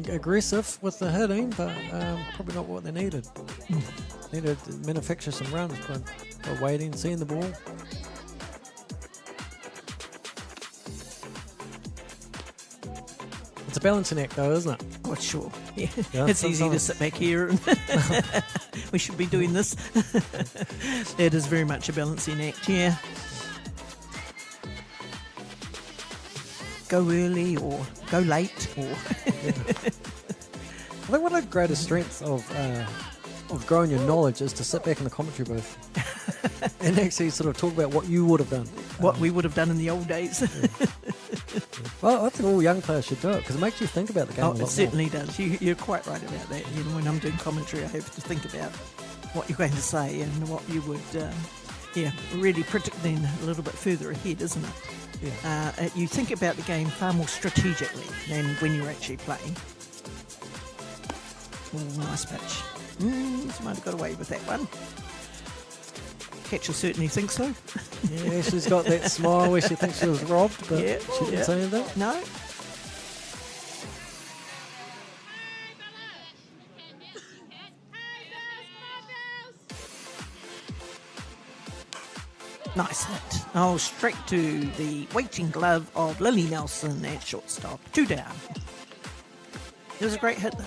aggressive with the hitting, but probably not what they needed. Needed to manufacture some runs by waiting, seeing the ball. It's a balancing act though, isn't it? Oh, sure. Yeah. Yeah, It's easy to sit back here and we should be doing this. It is very much a balancing act, yeah. Go early or go late or... I think one of the greatest strengths of growing your knowledge is to sit back in the commentary booth and actually sort of talk about what you would have done. What we would have done in the old days. Well, I think all young players should do it because it makes you think about the game a lot It certainly does. You're quite right about that. You know, when I'm doing commentary, I have to think about what you're going to say and what you would, really predicting a little bit further ahead, isn't it? Yeah. You think about the game far more strategically than when you're actually playing. Oh, nice pitch. She might have got away with that one. Catcher certainly thinks so. Yeah, she's got that smile where she thinks she was robbed, but Yeah, she didn't say anything. No. Nice hit. Oh, straight to the waiting glove of Lily Nelson at shortstop. 2 down. It was a great hit, though.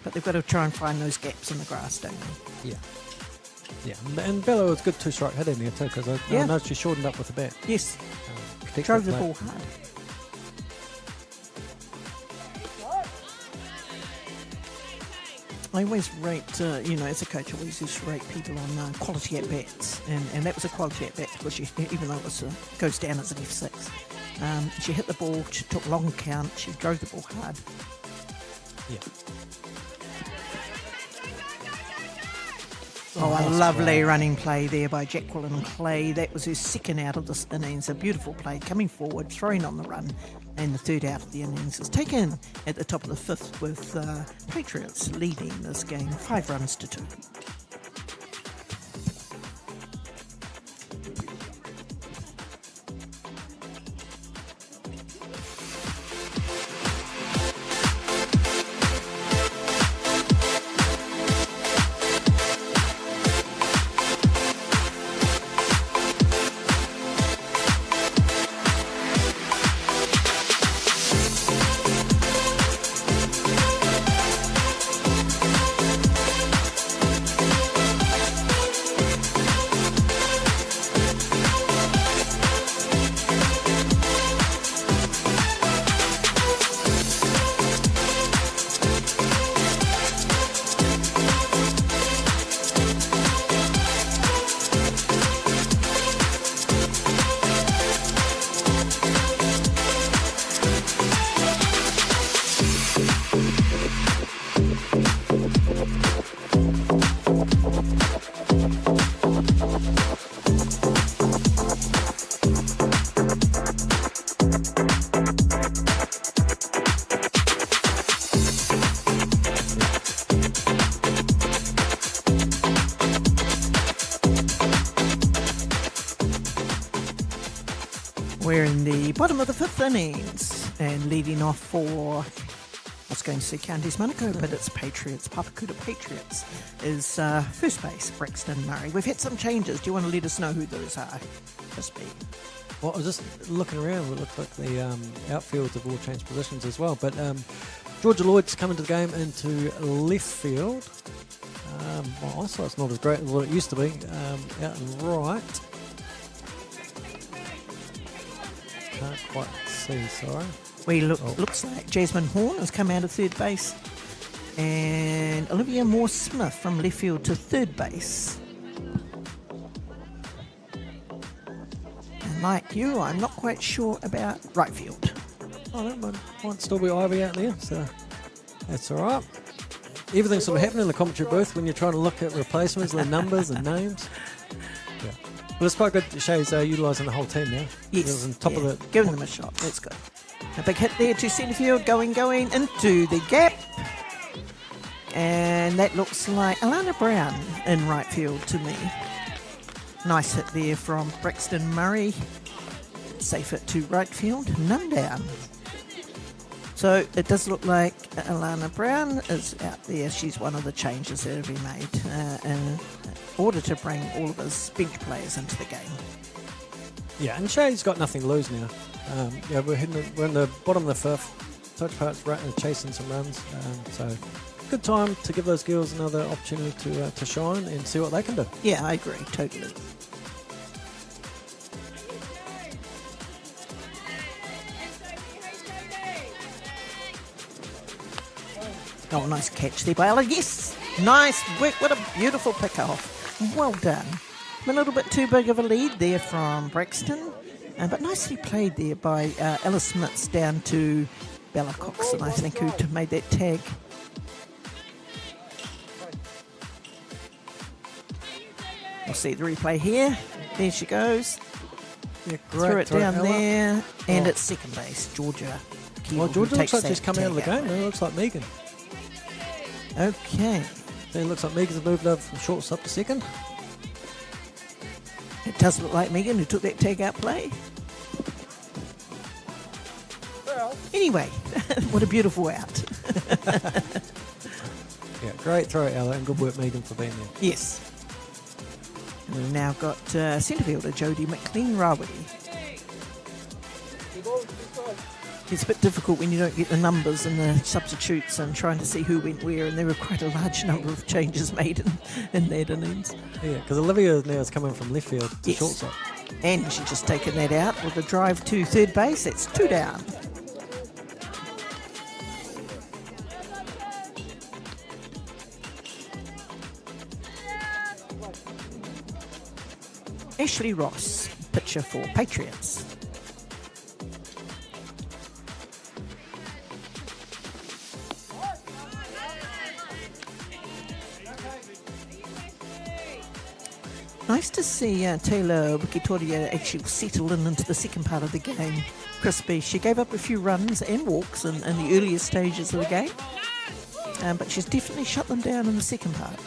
But they've got to try and find those gaps in the grass, don't they? Yeah. Yeah, and Bella was good two-strike hitting there too, because I know she shortened up with the bat. Yes. Drove the ball hard. I always rate, as a coach, I always used to rate people on quality at bats, and that was a quality at bat because even though it goes down as an F6, she hit the ball, she took long count, she drove the ball hard. Yeah. Oh, a lovely running play there by Jacqueline Clay. That was her second out of this innings. A beautiful play coming forward, throwing on the run. And the third out of the innings is taken at the top of the fifth with Patriots leading this game 5 runs to 2. We're in the bottom of the 5th innings and leading off for, I was going to say Counties Monaco, but it's Patriots. Papakuta Patriots is first base, Brixton Murray. We've had some changes. Do you want to let us know who those are? Just be. Well, I was just looking around. It looked like the outfields have all changed positions as well. But Georgia Lloyd's come into the game into left field. Also, it's not as great as what it used to be. Out and right. Can't quite see, sorry. Looks like Jasmine Horn has come out of third base. And Olivia Moore-Smith from left field to third base. And like you, I'm not quite sure about right field. Oh, that might still be Ivy out there, so that's all right. Everything's sort of happening in the commentary booth when you're trying to look at replacements, the numbers and names. Yeah. Well, it's quite good that Shay's utilising the whole team now. Yes. He was on top of it. Giving them a shot. That's good. A big hit there to centre field, going into the gap. And that looks like Alana Brown in right field to me. Nice hit there from Brixton Murray. Safe it to right field. None down. So it does look like Alana Brown is out there. She's one of the changes that have been made in order to bring all of his bench players into the game. Yeah, and Shay's got nothing to lose now. We're in the bottom of the fifth. Touch Park's chasing some runs. So good time to give those girls another opportunity to shine and see what they can do. Yeah, I agree, totally. Oh, nice catch there by Ella. Yes, nice work. What a beautiful pick-off. Well done. A little bit too big of a lead there from Braxton, but nicely played there by Ella Smits down to Bella Coxon, I think, who made that tag. We'll see the replay here. There she goes. Yeah, Threw it down Ella. there, and it's second base, Georgia. Well, Georgia looks like she's coming out of the game. It looks like Megan. Okay. So it looks like Megan's moved over from shortstop to second. It does look like Megan who took that tag out play. Anyway, what a beautiful out. Yeah, great throw, Ella, and good work, Megan, for being there. Yes. And we've now got centre fielder Jodie McLean-Rawity. It's a bit difficult when you don't get the numbers and the substitutes and trying to see who went where, and there were quite a large number of changes made in that innings. Yeah, because Olivia now is coming from left field to shortstop. And she's just taken that out with a drive to third base. It's 2 down. Ashley Ross, pitcher for Patriots. Nice to see Taylor Wikitoria actually settle into the second part of the game. Crispy. She gave up a few runs and walks in the earlier stages of the game, but she's definitely shut them down in the second part.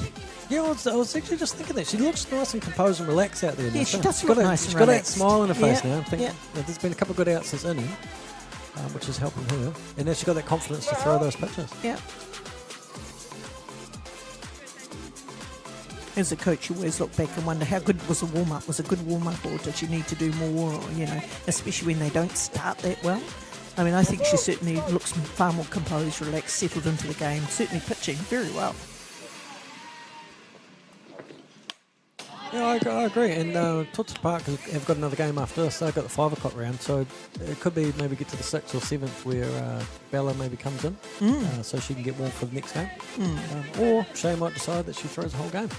Yeah, I was actually just thinking that. She looks nice and composed and relaxed out there now. Yeah, she does look nice and relaxed. She's got that relaxed. smile on her face Yeah, now. I think there's been a couple of good outs this inning, which is helping her. And now she's got that confidence to throw those pitches. Yeah. As a coach, you always look back and wonder how good was the warm-up. Was it a good warm-up, or did she need to do more? Or, especially when they don't start that well. I mean, I think she certainly looks far more composed, relaxed, settled into the game. Certainly pitching very well. Yeah, I agree. And Tuts Park have got another game after this. They've got the 5 o'clock round, so it could be maybe get to the 6th or 7th where Bella maybe comes in, so she can get warm for the next game. Or Shay might decide that she throws the whole game.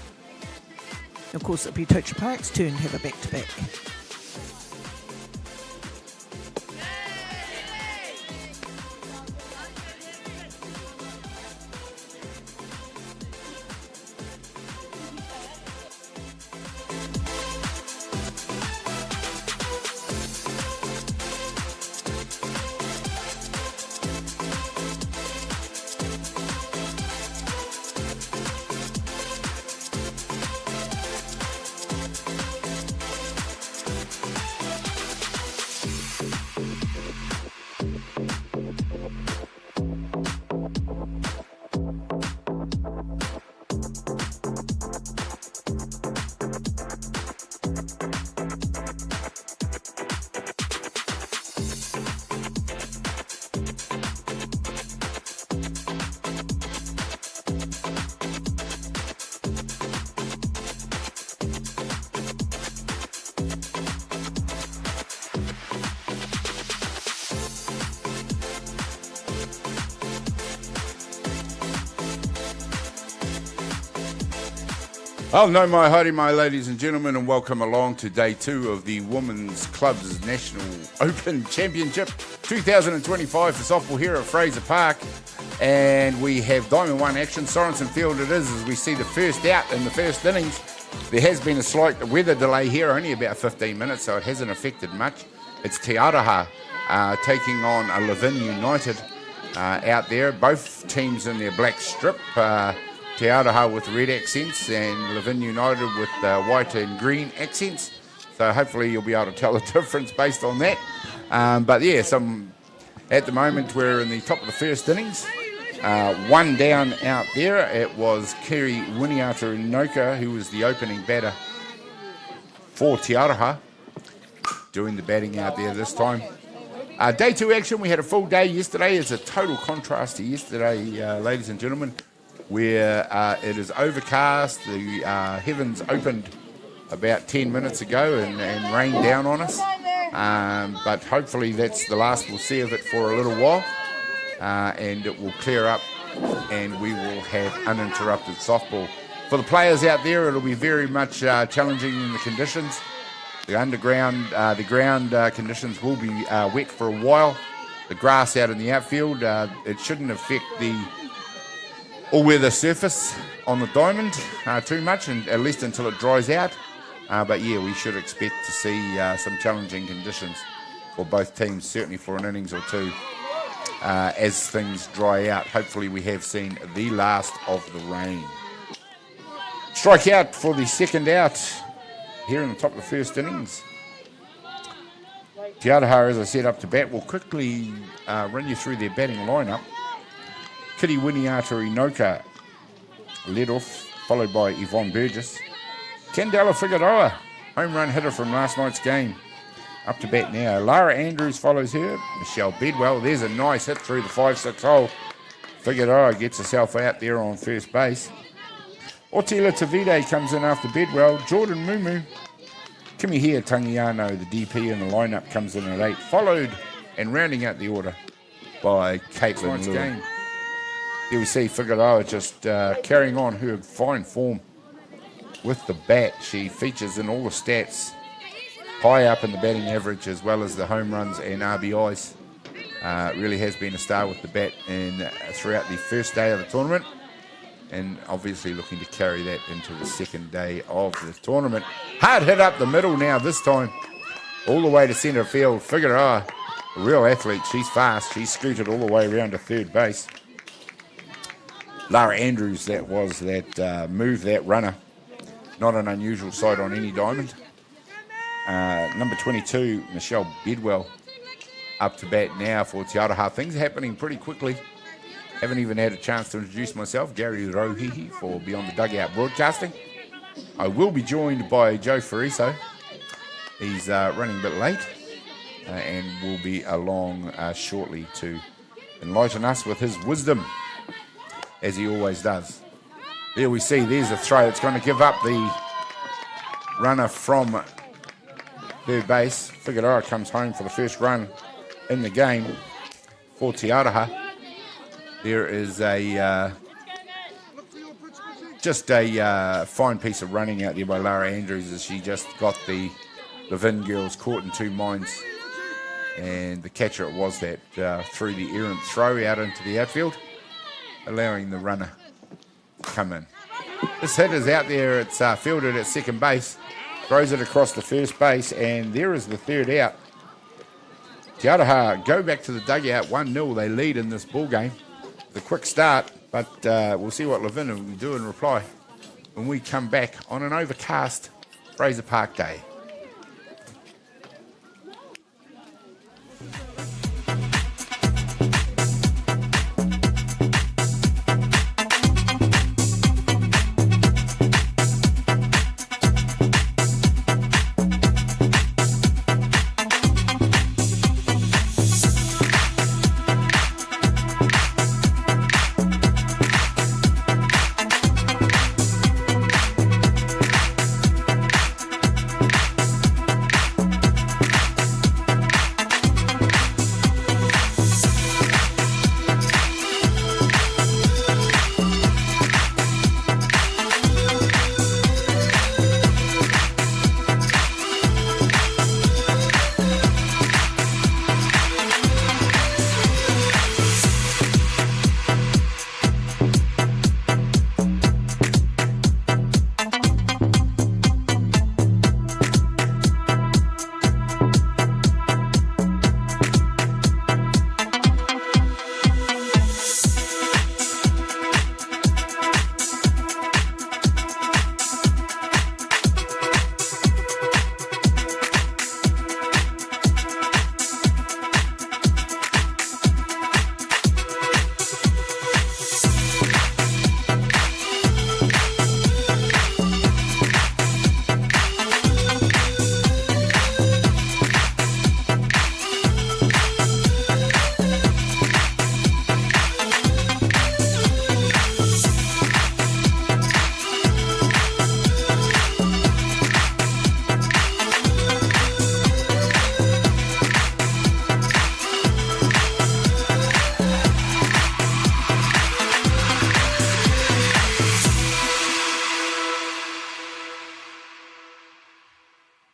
Of course, it'll be Tocha Park's turn to have a back-to-back. Oh, no, my howdy, my ladies and gentlemen, and welcome along to day 2 of the Women's Club's National Open Championship 2025 for softball here at Fraser Park. And we have Diamond 1 action. Sorensen Field it is as we see the first out in the first innings. There has been a slight weather delay here, only about 15 minutes, so it hasn't affected much. It's Aroha taking on a Levin United out there. Both teams in their black strip. Aroha with red accents and Levin United with white and green accents. So hopefully you'll be able to tell the difference based on that. But yeah, some At the moment, we're in the top of the first innings. One down out there. It was Kiri Winiata Inoka, who was the opening batter for Te Aroha, doing the batting out there this time. Day 2 action, we had a full day yesterday. It's a total contrast to yesterday, ladies and gentlemen, where it is overcast. The heavens opened about 10 minutes ago and rained down on us. But hopefully that's the last we'll see of it for a little while, and it will clear up and we will have uninterrupted softball. For the players out there, it'll be very much challenging in the conditions. The ground conditions will be wet for a while. The grass out in the outfield, it shouldn't affect the all-weather surface on the diamond too much, and at least until it dries out. But yeah, we should expect to see some challenging conditions for both teams, certainly for an innings or two, as things dry out. Hopefully we have seen the last of the rain. Strike out for the second out here in the top of the first innings. Te Aroha, as I said, up to bat. We'll quickly run you through their batting lineup. Kiri Winiata Inoka led off, followed by Yvonne Burgess. Candela Figueroa, home run hitter from last night's game, up to bat now. Lara Andrews follows her. Michelle Bedwell, there's a nice hit through the 5-6 hole. Figueroa gets herself out there on first base. Otila Tavide comes in after Bedwell. Jordan Mumu. Kimihia Tangiano, the DP in the lineup, comes in at 8, followed and rounding out the order by Caitlin Lewin. Here we see Figueroa just carrying on her fine form with the bat. She features in all the stats, high up in the batting average as well as the home runs and RBIs. Really has been a star with the bat throughout the first day of the tournament, and obviously looking to carry that into the second day of the tournament. Hard hit up the middle now this time, all the way to centre field. Figueroa, a real athlete, she's fast. She's scooted all the way around to third base. Lara Andrews, that moved that runner. Not an unusual sight on any diamond. Number 22, Michelle Bedwell, up to bat now for Te Aroha. Things are happening pretty quickly. Haven't even had a chance to introduce myself. Gary Rohihi for Beyond the Dugout Broadcasting. I will be joined by Joe Fariso. He's running a bit late and will be along shortly to enlighten us with his wisdom, as he always does. There we see, there's a throw that's going to give up the runner from third base. Figueroa comes home for the first run in the game for Te Aroha. There is just a fine piece of running out there by Lara Andrews, as she just got the Levin girls caught in two minds. And the catcher it was that threw the errant throw out into the outfield, allowing the runner to come in. This hit is out there. It's fielded at second base. Throws it across the first base, and there is the third out. Te Aroha go back to the dugout, 1-0. They lead in this ball game. The quick start, but we'll see what Levin will do in reply when we come back on an overcast Fraser Park day.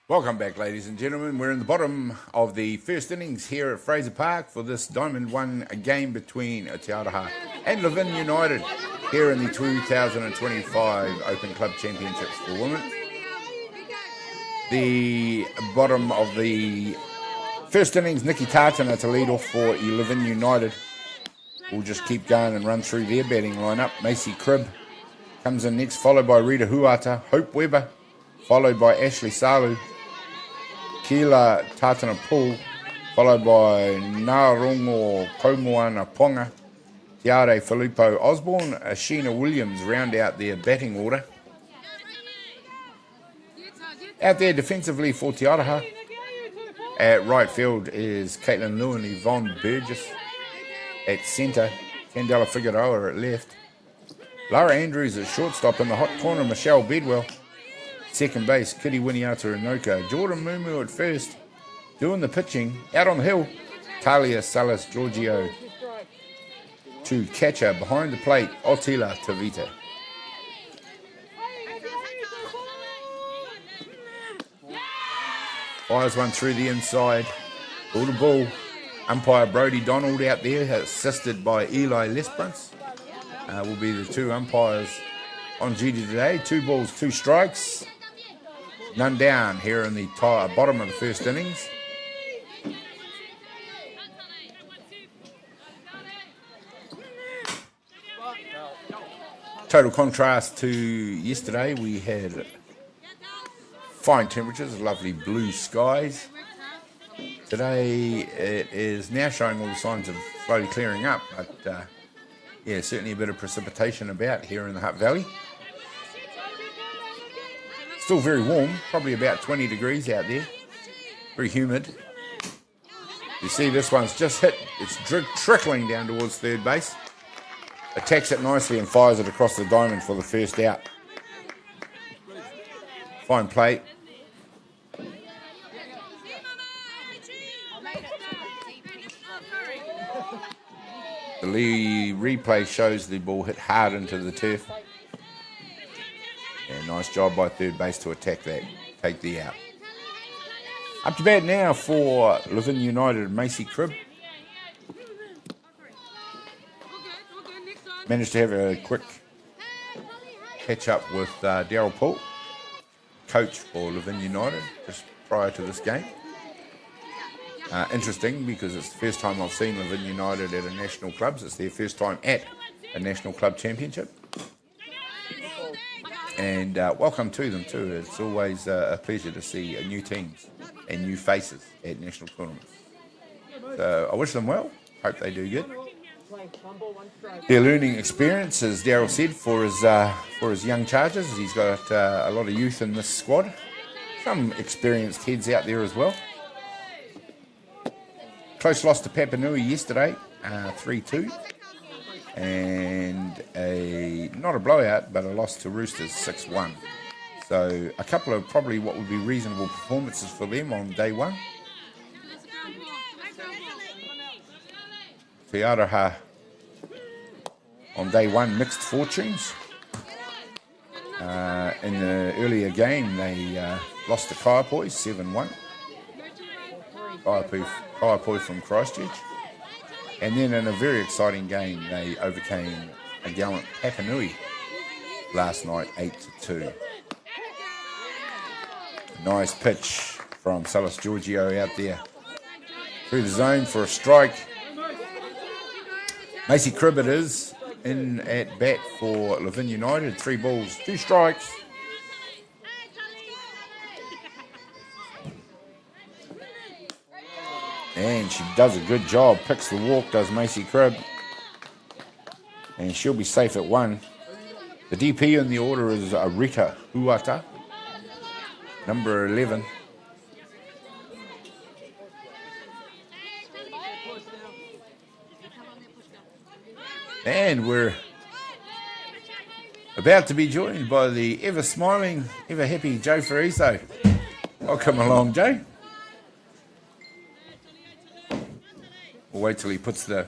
Welcome back, ladies and gentlemen. We're in the bottom of the first innings here at Fraser Park for this Diamond 1 game between Atiawa and Levin United here in the 2025 Open Club Championships for Women. The bottom of the first innings, Nikki Tartana to lead off for Levin United. We'll just keep going and run through their batting lineup. Macy Cribb comes in next, followed by Rita Huata, Hope Weber, followed by Ashley Salu, Kila Tatana Pool, followed by Narongo Komoana Ponga, Tiare Filippo Osborne, Sheena Williams round out their batting order. Out there defensively for Te Araha, at right field is Caitlin Lewin, Yvonne Burgess. At centre, Candela Figueroa at left. Lara Andrews at shortstop. In the hot corner, Michelle Bedwell. Second base, Kitty Winiata Inoka. Jordan Mumu at first. Doing the pitching. Out on the hill, Talia Salas Giorgio. To catcher behind the plate, Otila Tavita. Fires one through the inside. Ball to ball. Umpire Brodie Donald out there, assisted by Eli Lesbrunce. Will be the two umpires on duty today. 2 balls, 2 strikes. None down here in the bottom of the first innings. Total contrast to yesterday, we had fine temperatures, lovely blue skies. Today it is now showing all the signs of slowly clearing up, but yeah, certainly a bit of precipitation about here in the Hutt Valley. Still very warm, probably about 20 degrees out there. Very humid. You see this one's just hit, it's trickling down towards third base. Attacks it nicely and fires it across the diamond for the first out. Fine play. The replay shows the ball hit hard into the turf. Yeah, nice job by third base to attack that, take the out. Up to bat now for Levin United, Macy Cribb. Managed to have a quick catch up with Daryl Poole, coach for Levin United, just prior to this game. Interesting because it's the first time I've seen Levin United at a national clubs. It's their first time at a national club championship. And welcome to them too. It's always a pleasure to see new teams and new faces at national tournaments. So I wish them well. Hope they do good. Their learning experience, as Daryl said, for his young chargers. He's got a lot of youth in this squad. Some experienced heads out there as well. Close loss to Papanui yesterday, 3-2. And not a blowout, but a loss to Roosters, 6-1. So a couple of probably what would be reasonable performances for them on day one. Te Araha on day one, mixed fortunes. In the earlier game, they lost to Kaiapoi, 7-1. Kaiapoi from Christchurch. And then in a very exciting game, they overcame a gallant Papanui last night, 8-2. Nice pitch from Salas Giorgio out there. Through the zone for a strike. Macy Cribb it is in at bat for Levin United. 3 balls, 2 strikes. And she does a good job. Picks the walk, does Macy Cribb. And she'll be safe at 1. The DP in the order is Rita Huata, number 11. And we're about to be joined by the ever-smiling, ever-happy Joe Fariso. Welcome along, Joe. We'll wait till he puts the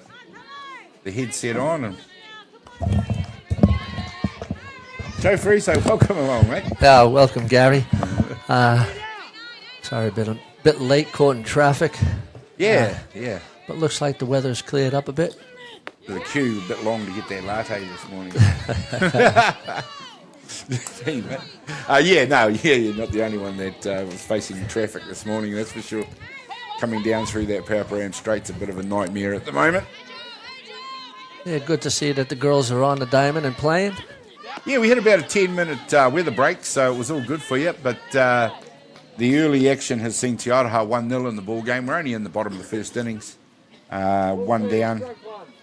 headset on. And Joe Friso, welcome along, mate. Oh, welcome, Gary. Sorry, a bit late caught in traffic. Yeah. But looks like the weather's cleared up a bit. The queue a bit long to get that latte this morning. You're not the only one that was facing traffic this morning, that's for sure. Coming down through that Pauparam Strait's a bit of a nightmare at the moment. Yeah, good to see that the girls are on the diamond and playing. Yeah, we had about a 10-minute weather break, so it was all good for you. But the early action has seen Te Aroha 1-0 in the ball game. We're only in the bottom of the first innings. One down.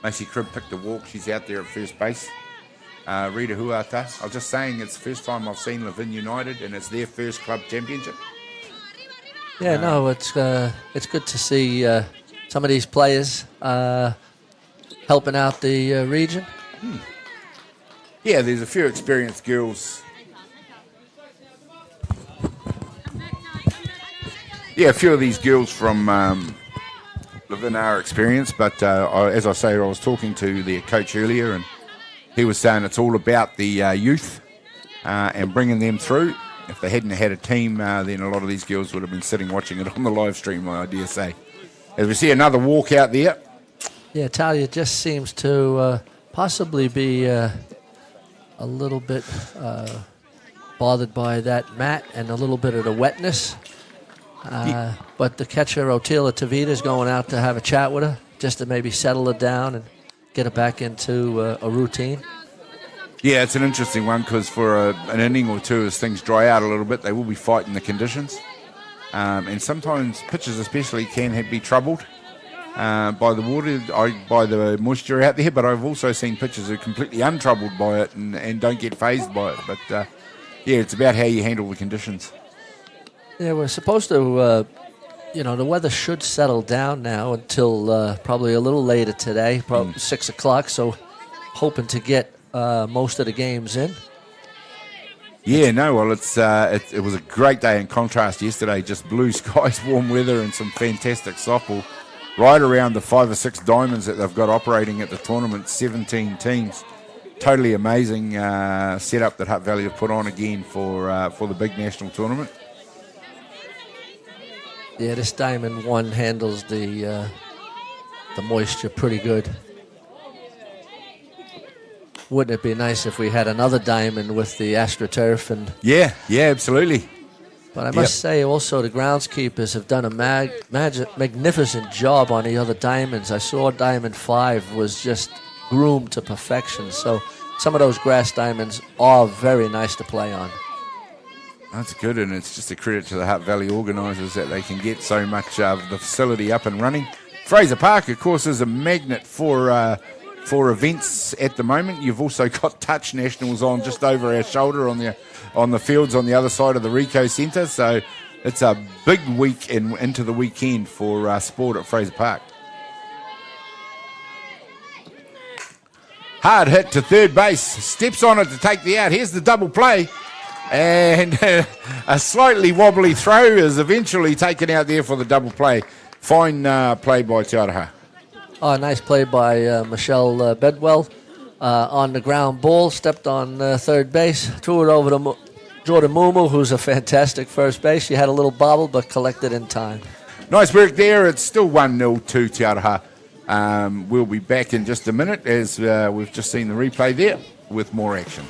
Macy Cribb picked a walk. She's out there at first base. Rita Huata. I was just saying it's the first time I've seen Levin United, and it's their first club championship. Yeah, it's good to see some of these players helping out the region. Yeah, there's a few experienced girls. Yeah, a few of these girls from Levin are experienced, but as I say, I was talking to their coach earlier, and he was saying it's all about the youth and bringing them through. If they hadn't had a team, then a lot of these girls would have been sitting watching it on the live stream, I dare say. As we see another walk out there. Yeah, Talia just seems to possibly be a little bit bothered by that mat and a little bit of the wetness. But the catcher, Otila Tavita, is going out to have a chat with her, just to maybe settle her down and get her back into a routine. Yeah, it's an interesting one because for an inning or two, as things dry out a little bit, they will be fighting the conditions. And sometimes pitchers especially can be troubled by the water, by the moisture out there, but I've also seen pitchers who are completely untroubled by it and don't get fazed by it. But, it's about how you handle the conditions. Yeah, we're supposed to, the weather should settle down now until probably a little later today, probably 6 o'clock, so hoping to get most of the games in. Yeah, no, well, it was a great day in contrast yesterday. Just blue skies, warm weather, and some fantastic softball. Right around the 5 or 6 diamonds that they've got operating at the tournament, 17 teams. Totally amazing setup that Hutt Valley have put on again for the big national tournament. Yeah, this Diamond 1 handles the moisture pretty good. Wouldn't it be nice if we had another Diamond with the AstroTurf? And yeah, absolutely. But I must say also the groundskeepers have done a magnificent job on the other Diamonds. I saw Diamond 5 was just groomed to perfection. So some of those grass Diamonds are very nice to play on. That's good, and it's just a credit to the Hutt Valley organisers that they can get so much of the facility up and running. Fraser Park, of course, is a magnet for events at the moment. You've also got touch nationals on just over our shoulder on the fields on the other side of the Ricoh Centre. So it's a big week into the weekend for sport at Fraser Park. Hard hit to third base, steps on it to take the out. Here's the double play. And a slightly wobbly throw is eventually taken out there for the double play. Fine play by Te Aroha. Oh, nice play by Michelle Bedwell on the ground ball. Stepped on third base. Threw it over to Jordan Mumu, who's a fantastic first base. She had a little bobble, but collected in time. Nice work there. It's still 1-0 to Te Aroha. We'll be back in just a minute as we've just seen the replay there with more action.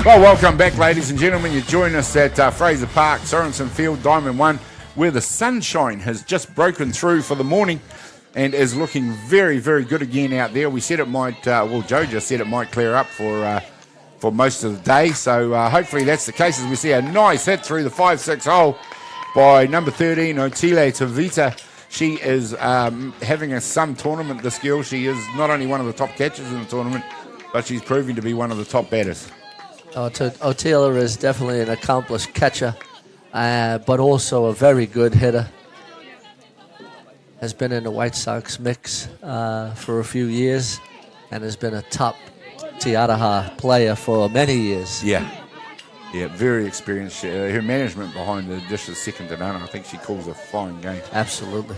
Well, welcome back, ladies and gentlemen. You join us at Fraser Park, Sorensen Field, Diamond 1, where the sunshine has just broken through for the morning and is looking very, very good again out there. We said it might, Joe just said it might clear up for most of the day. So hopefully that's the case as we see a nice hit through the 5-6 hole by number 13, Otile Tavita. She is having some tournament, this girl. She is not only one of the top catchers in the tournament, but she's proving to be one of the top batters. Otila is definitely an accomplished catcher, but also a very good hitter. Has been in the White Sox mix for a few years and has been a top Aroha player for many years. Yeah, very experienced. Her management behind the dish is second to none. I think she calls a fine game. Absolutely.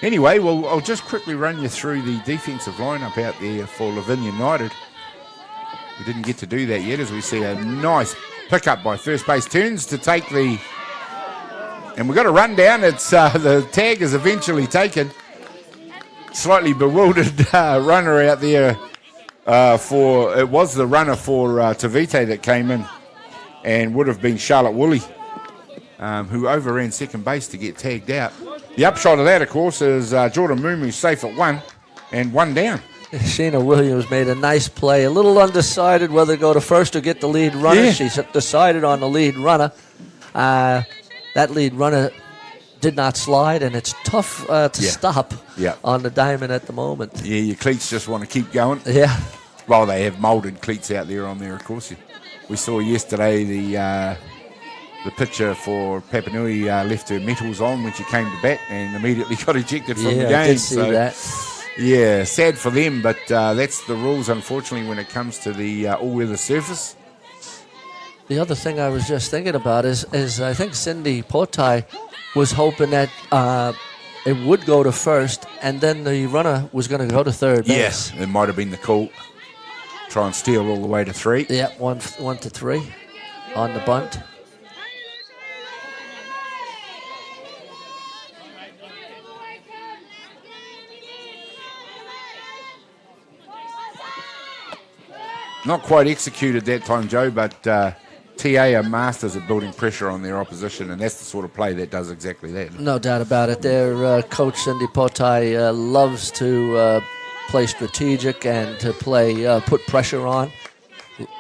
Anyway, well, I'll just quickly run you through the defensive lineup out there for Levin United. We didn't get to do that yet as we see a nice pickup by first base Turns to take the... And we've got a run down. It's the tag is eventually taken. Slightly bewildered runner out there it was the runner for Tavite that came in and would have been Charlotte Woolley, who overran second base to get tagged out. The upshot of that, of course, is Jordan Mumu safe at 1 and 1 down. Sheena Williams made a nice play, a little undecided whether to go to first or get the lead runner. Yeah. She decided on the lead runner. That lead runner did not slide, and it's tough to stop on the diamond at the moment. Yeah, your cleats just want to keep going. Yeah. Well, they have moulded cleats out there on there, of course. We saw yesterday the pitcher for Papanui left her metals on when she came to bat and immediately got ejected from the game. I did see that. Yeah, sad for them, but that's the rules, unfortunately, when it comes to the all-weather surface. The other thing I was just thinking about is I think Cindy Potai was hoping that it would go to first, and then the runner was going to go to third base. Yes, it might have been the call. Try and steal all the way to 3. Yeah, 1 to 3 on the bunt. Not quite executed that time, Joe, but TA are masters at building pressure on their opposition, and that's the sort of play that does exactly that. No doubt about it. Their coach, Cindy Potai, loves to play strategic and to play put pressure on.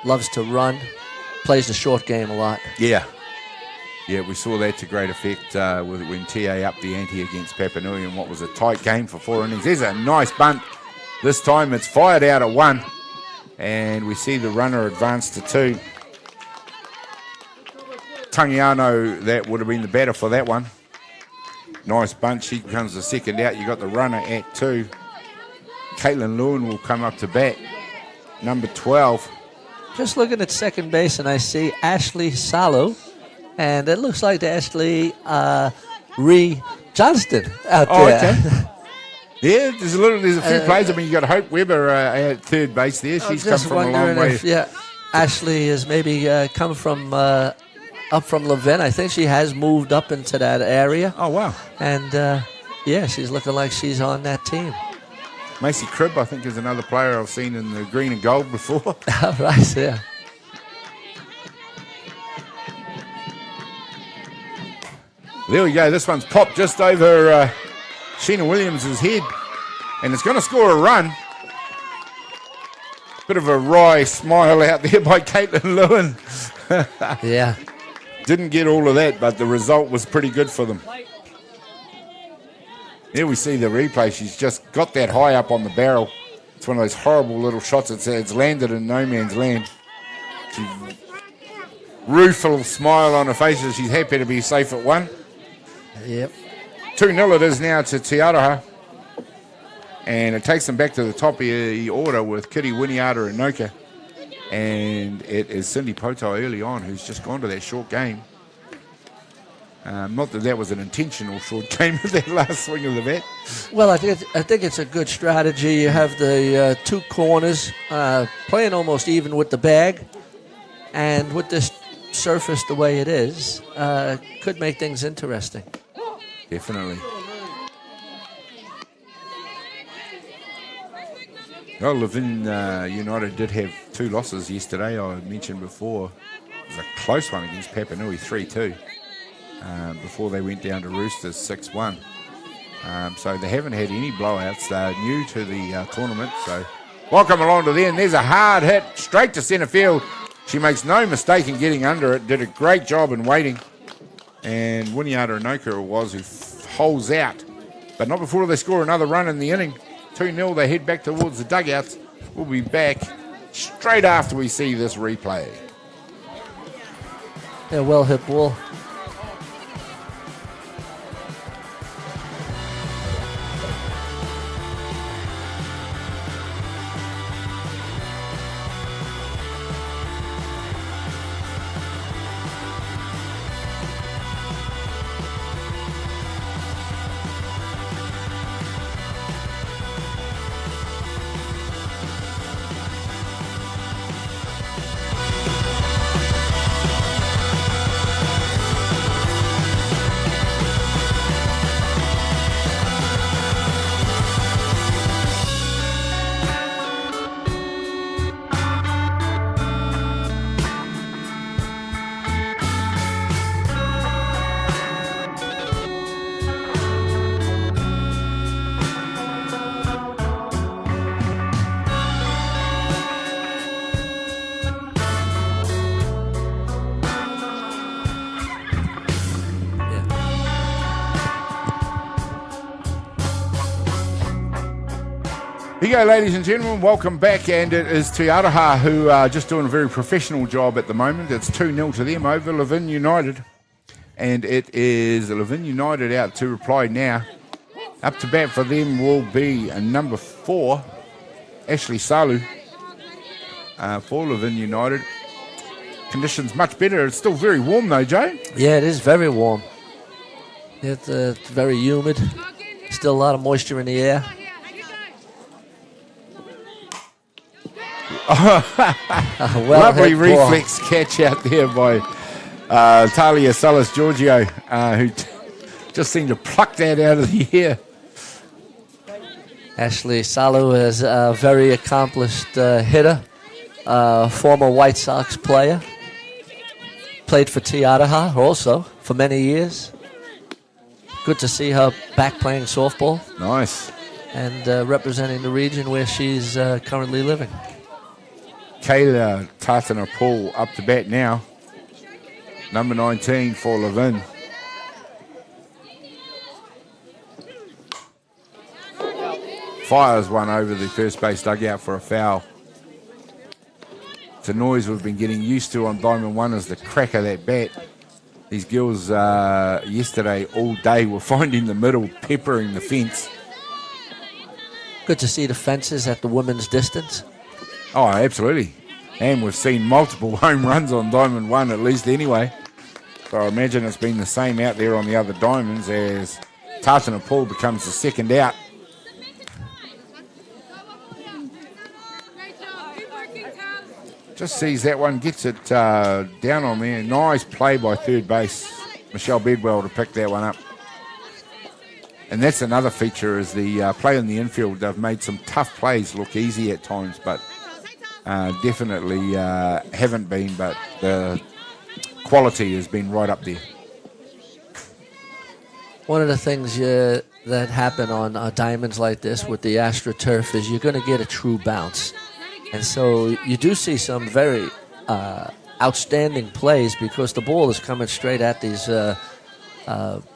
Loves to run. Plays the short game a lot. Yeah. Yeah, we saw that to great effect when TA upped the ante against Papanui in what was a tight game for 4 innings. There's a nice bunt. This time it's fired out at 1. And we see the runner advance to 2. Tangiano, that would have been the batter for that one. Nice bunch. He becomes the second out. You got the runner at 2. Caitlin Lewin will come up to bat. Number 12. Just looking at second base, and I see Ashley Salo. And it looks like Ashley Ree Johnston out there. Okay. Yeah, there's a few plays. I mean, you got Hope Weber at third base there. She's come from a long way. Ashley has maybe come from up from Levin. I think she has moved up into that area. Oh, wow. And, she's looking like she's on that team. Macy Cribb, I think, is another player I've seen in the green and gold before. Right, yeah. There we go. This one's popped just over Sheena Williams' head, and it's going to score a run. Bit of a wry smile out there by Caitlin Lewin. Yeah. Didn't get all of that, but the result was pretty good for them. Here we see the replay. She's just got that high up on the barrel. It's one of those horrible little shots. It's landed in no man's land. She rueful smile on her face as she's happy to be safe at 1. Yep. 2-0 it is now to Tiaraha. And it takes them back to the top of the order with Kitty Winiata and Noka. And it is Cindy Potai early on who's just gone to that short game. Not that that was an intentional short game with that last swing of the bat. Well, I think it's a good strategy. You have the 2 corners playing almost even with the bag. And with this surface the way it is, could make things interesting. Definitely. Well, Levin United did have 2 losses yesterday. I mentioned before it was a close one against Papanui, 3-2, before they went down to Roosters 6-1. So they haven't had any blowouts. They're new to the tournament, so welcome along to them. There's a hard hit straight to centre field. She makes no mistake in getting under it. Did a great job in waiting. And Winiata Anoka it was who holds out. But not before they score another run in the inning. 2-0, they head back towards the dugouts. We'll be back straight after we see this replay. Yeah, well hit ball. Here you go, ladies and gentlemen. Welcome back, and it is to Aroha, who are just doing a very professional job at the moment. It's 2-0 to them over Levin United, and it is Levin United out to reply now. Up to bat for them will be number 4, Ashley Salu, for Levin United. Conditions much better. It's still very warm though, Joe. Yeah, it is very warm. It's very humid. Still a lot of moisture in the air. Lovely reflex catch out there by Talia Salas Giorgio, who just seemed to pluck that out of the air. Ashley Salu is a very accomplished hitter, former White Sox player. Played for Aroha also for many years. Good to see her back playing softball. Nice. And representing the region where she's currently living. Kayla Tatana-Paul up to bat now. Number 19 for Levin. Fires one over the first base dugout for a foul. It's a noise we've been getting used to on Diamond 1 as the crack of that bat. These girls yesterday all day were finding the middle, peppering the fence. Good to see the fences at the women's distance. Oh, absolutely. And we've seen multiple home runs on Diamond 1 at least anyway. So I imagine it's been the same out there on the other diamonds as Tatana-Paul becomes the second out. Just sees that one, gets it down on there. Nice play by third base. Michelle Bedwell to pick that one up. And that's another feature is the play in the infield. They've made some tough plays look easy at times, but definitely haven't been. But the quality has been right up there. One of the things that happen on diamonds like this with the AstroTurf is you're going to get a true bounce. And so you do see some very outstanding plays because the ball is coming straight at these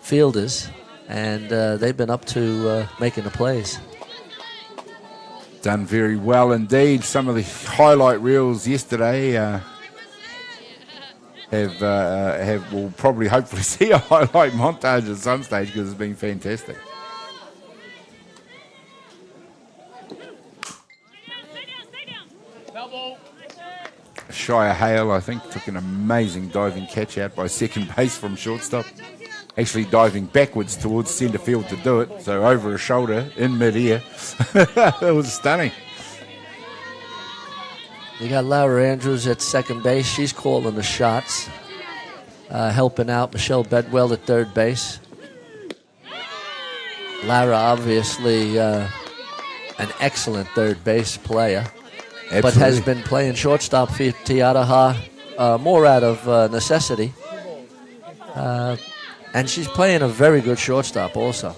fielders. And they've been up to making the plays. Done very well indeed. Some of the highlight reels yesterday we'll probably hopefully see a highlight montage at some stage because it's been fantastic. Shia Hale, I think, took an amazing diving catch out by second base from shortstop. Actually diving backwards towards centre field to do it, so over her shoulder in mid-air. It was stunning. You got Laura Andrews at second base. She's calling the shots, helping out Michelle Bedwell at third base. Lara obviously an excellent third base player, but Absolutely. has been playing shortstop for Te Aroha more out of necessity. And she's playing a very good shortstop also.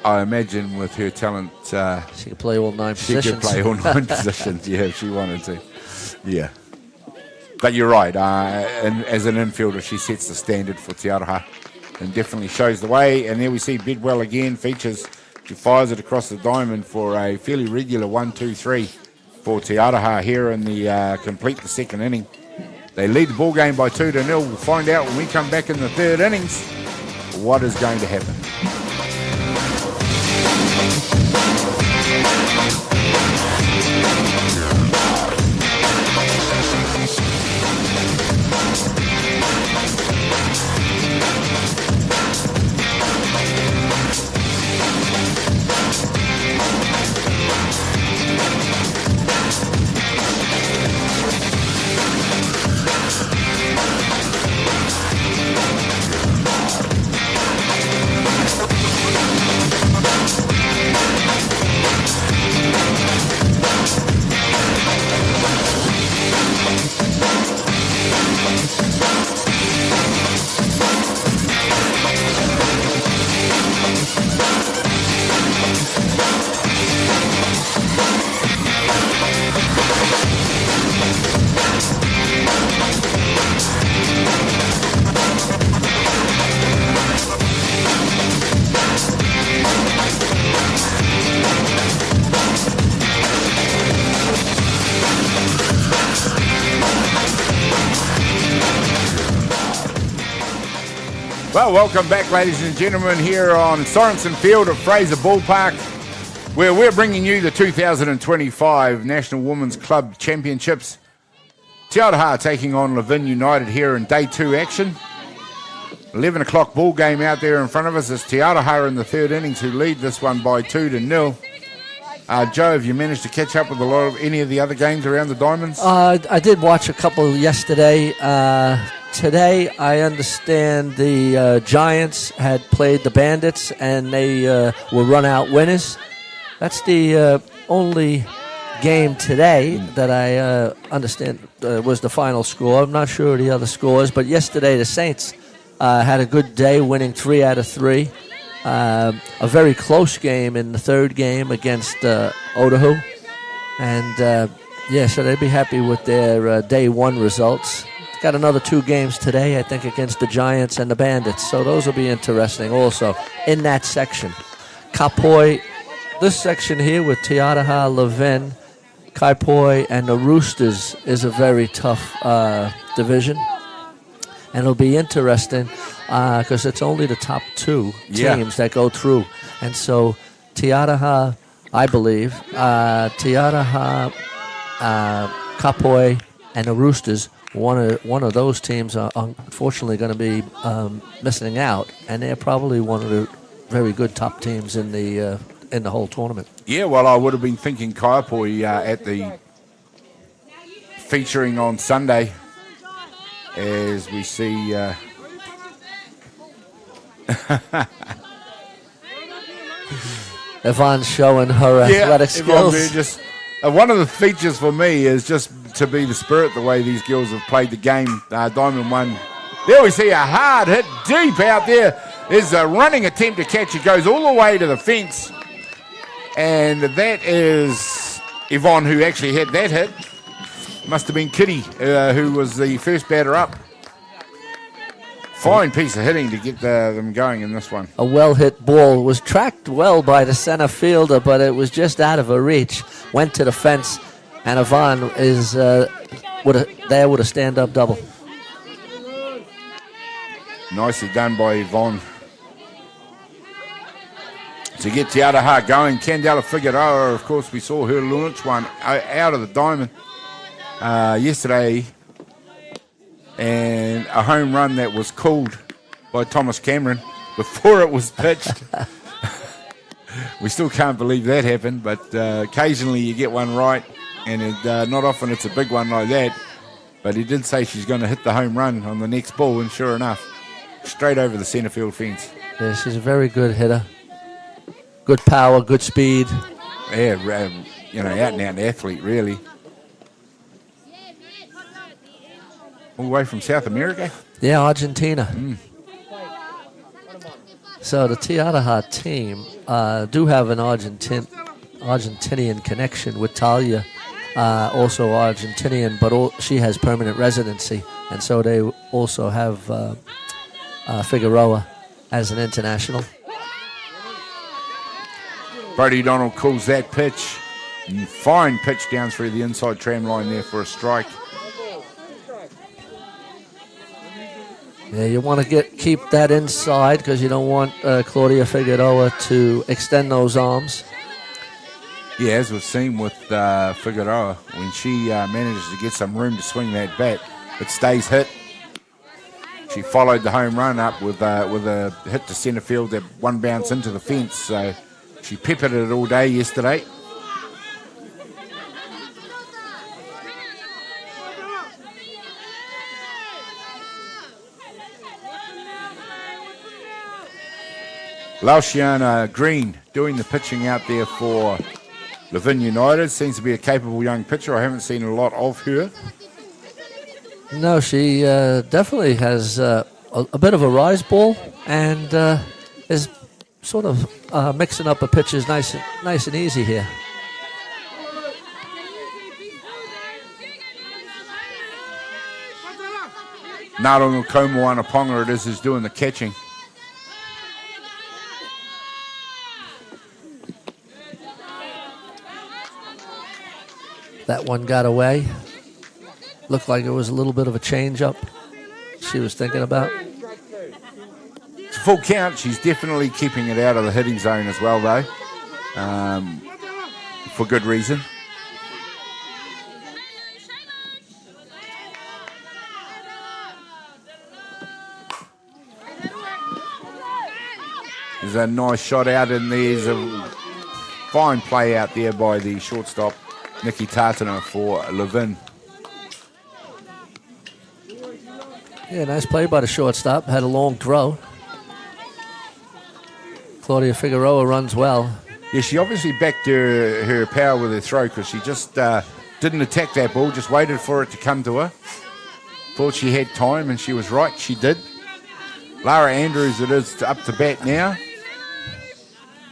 I imagine with her talent, She can play all 9 she positions. could play all 9 positions, yeah, if she wanted to. Yeah. But you're right, and as an infielder, she sets the standard for Te Aroha and definitely shows the way. And there we see Bidwell again, features. She fires it across the diamond for a fairly regular 1-2-3 for Te Aroha here in the complete the second inning. They lead the ball game by 2-0. We'll find out when we come back in the third innings what is going to happen. Well, welcome back, ladies and gentlemen, here on Sorensen Field at Fraser Ballpark, where we're bringing you the 2025 National Women's Club Championships. Te Aroha taking on Levin United here in Day 2 action. 11 o'clock ball game out there in front of us. It's Te Aroha in the third innings who lead this one by 2-0. Joe, have you managed to catch up with any of the other games around the Diamonds? I did watch a couple yesterday. Today, I understand the Giants had played the Bandits, and they were run-out winners. That's the only game today that I understand was the final score. I'm not sure of the other scores, but yesterday the Saints had a good day, winning 3 out of 3. A very close game in the third game against Otahu. And, so they'd be happy with their Day 1 results. Got another 2 games today, I think, against the Giants and the Bandits. So those will be interesting also in that section. Kapoi, this section here with Te Aroha, Levin, Kaipoi, and the Roosters is a very tough division. And it'll be interesting because it's only the top 2 teams that go through. And so Te Aroha, I believe, Te Aroha, Kapoi, and the Roosters, one of those teams are unfortunately going to be missing out, and they're probably one of the very good top teams in the whole tournament. Yeah, well, I would have been thinking Kaipoi at the featuring on Sunday, as we see. Yvonne's showing her athletic skills. Just one of the features for me is just to be the spirit, the way these girls have played the game. Diamond 1. There we see a hard hit deep out there. There's a running attempt to catch. It goes all the way to the fence. And that is Yvonne who actually had that hit. Must have been Kitty who was the first batter up. Fine piece of hitting to get them going in this one. A well-hit ball was tracked well by the center fielder, but it was just out of her reach. Went to the fence, and Yvonne is there with a stand-up double. Nicely done by Yvonne. To get Te Aroha going, Candela Figueroa, of course, we saw her launch one out of the diamond yesterday. And a home run that was called by Thomas Cameron before it was pitched. We still can't believe that happened, but occasionally you get one right, and not often it's a big one like that. But he did say she's going to hit the home run on the next ball, and sure enough, straight over the centre field fence. Yeah, she's a very good hitter. Good power, good speed. out and out athlete, really. All the way from South America? Yeah, Argentina. So the Atiawa team do have an Argentinian connection with Talia, also Argentinian, but she has permanent residency, and so they also have Figueroa as an international. Brody Donald calls that pitch. Fine pitch down through the inside tram line there for a strike. Yeah, you want to keep that inside because you don't want Claudia Figueroa to extend those arms. Yeah, as we've seen with Figueroa, when she manages to get some room to swing that bat, it stays hit. She followed the home run up with a hit to centre field that one bounce into the fence, so she peppered it all day yesterday. Lausiana Green doing the pitching out there for Levin United. Seems to be a capable young pitcher. I haven't seen a lot of her. No, she definitely has a bit of a rise ball and is sort of mixing up her pitches nice and easy here. Narungu Komoanaponga it is doing the catching. That one got away. Looked like it was a little bit of a change-up she was thinking about. It's a full count. She's definitely keeping it out of the hitting zone as well, though, for good reason. There's a nice shot out, and there's a fine play out there by the shortstop, Nikki Tartana, for Levin. Yeah, nice play by the shortstop. Had a long throw. Claudia Figueroa runs well. Yeah, she obviously backed her power with her throw because she just didn't attack that ball, just waited for it to come to her. Thought she had time, and she was right. She did. Lara Andrews, it is up to bat now.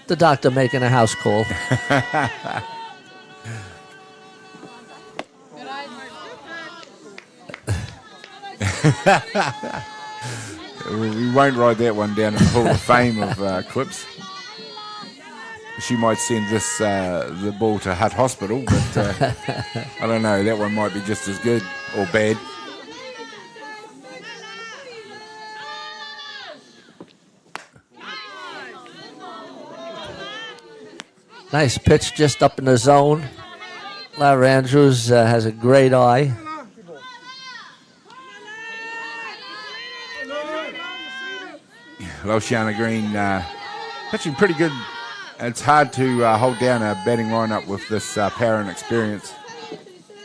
The doctor making a house call. We won't write that one down in the Hall of Fame of clips. She might send the ball to Hutt Hospital, but I don't know. That one might be just as good or bad. Nice pitch just up in the zone. Lara Andrews has a great eye. Lausiana Green pitching pretty good. It's hard to hold down a batting lineup with this power and experience.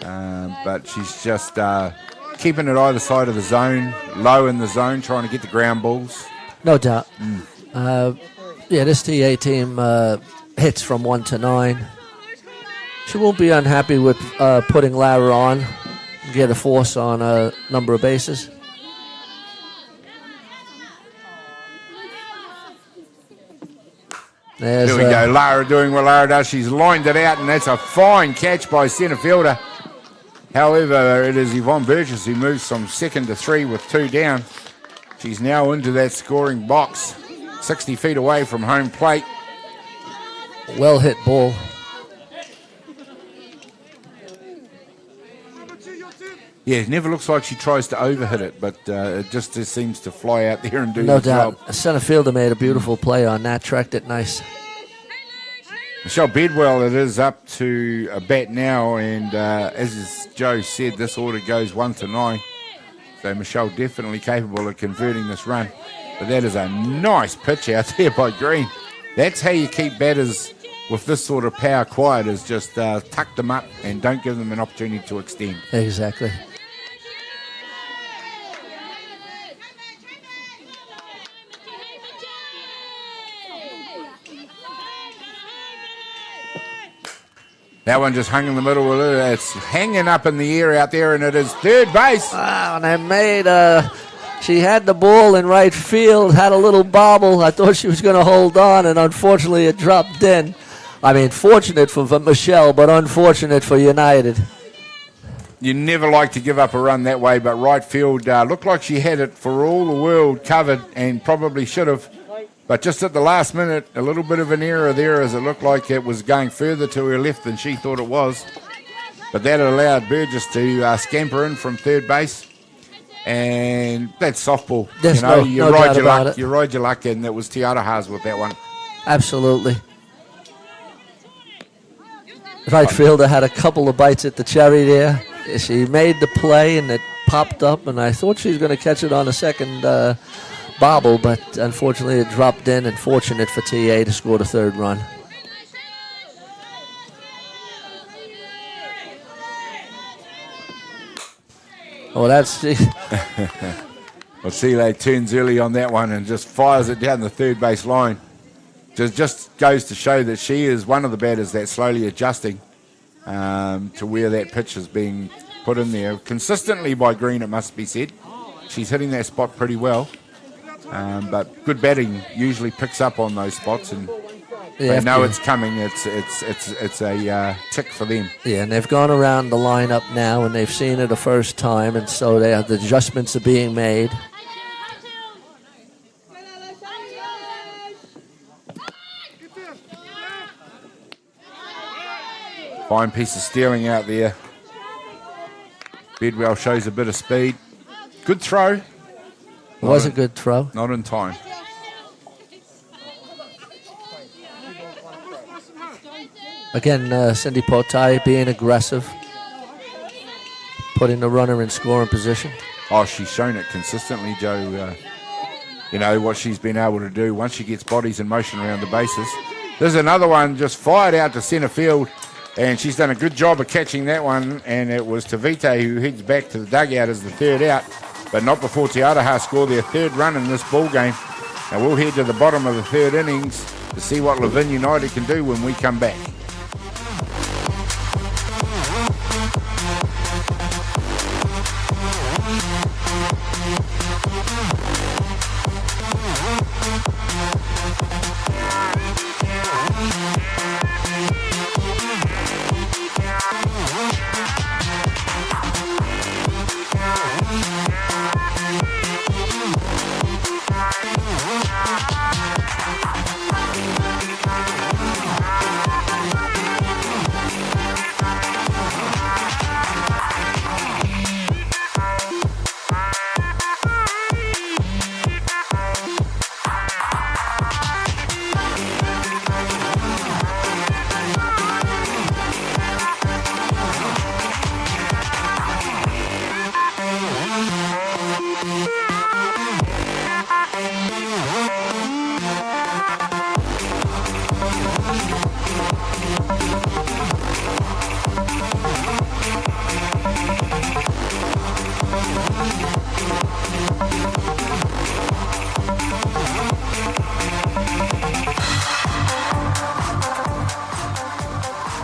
But she's just keeping it either side of the zone, low in the zone, trying to get the ground balls. No doubt. This TA team hits from 1 to 9. She won't be unhappy with putting Lara on, get a force on a number of bases. There we go. Lara doing what Lara does. She's lined it out, and that's a fine catch by centre fielder. However, it is Yvonne Burgess who moves from 2nd to 3 with 2 down. She's now into that scoring box, 60 feet away from home plate. Well hit ball. Yeah, it never looks like she tries to overhit it, but it just seems to fly out there and do No the doubt. job. A center fielder made a beautiful play on that, tracked it nice. Michelle Bedwell, it is up to a bat now, and as Joe said, this order goes 1 to 9. So Michelle definitely capable of converting this run. But that is a nice pitch out there by Green. That's how you keep batters with this sort of power quiet, is just tuck them up and don't give them an opportunity to extend. Exactly. That one just hung in the middle. It's hanging up in the air out there, and it is third base. Wow, and I made she had the ball in right field, had a little bobble. I thought she was going to hold on, and unfortunately it dropped in. I mean, fortunate for Michelle, but unfortunate for United. You never like to give up a run that way, but right field looked like she had it for all the world covered and probably should have. But just at the last minute, a little bit of an error there as it looked like it was going further to her left than she thought it was. But that allowed Burgess to scamper in from third base. And that's softball. There's you no ride doubt your about luck. it. You ride your luck, and it was Atiawa's with that one. Absolutely. Right fielder had a couple of bites at the cherry there. She made the play, and it popped up, and I thought she was going to catch it on a second bobble, but unfortunately it dropped in, and fortunate for TA to score the third run. Oh, that's... Well, Sile turns early on that one and just fires it down the third base line. Just goes to show that she is one of the batters that's slowly adjusting to where that pitch is being put in there. Consistently by Green, it must be said. She's hitting that spot pretty well. But good batting usually picks up on those spots, and they know it's coming. It's a tick for them. Yeah, and they've gone around the lineup now, and they've seen it the first time, and so the adjustments are being made. Fine piece of stealing out there. Bedwell shows a bit of speed. Good throw. It was a good throw. Not in time. Again, Cindy Potai being aggressive, putting the runner in scoring position. Oh, she's shown it consistently, Joe. You know, what she's been able to do once she gets bodies in motion around the bases. There's another one just fired out to centre field, and she's done a good job of catching that one, and it was Tavite who heads back to the dugout as the third out, but not before Te Aroha score their third run in this ball game. And we'll head to the bottom of the third innings to see what Levin United can do when we come back.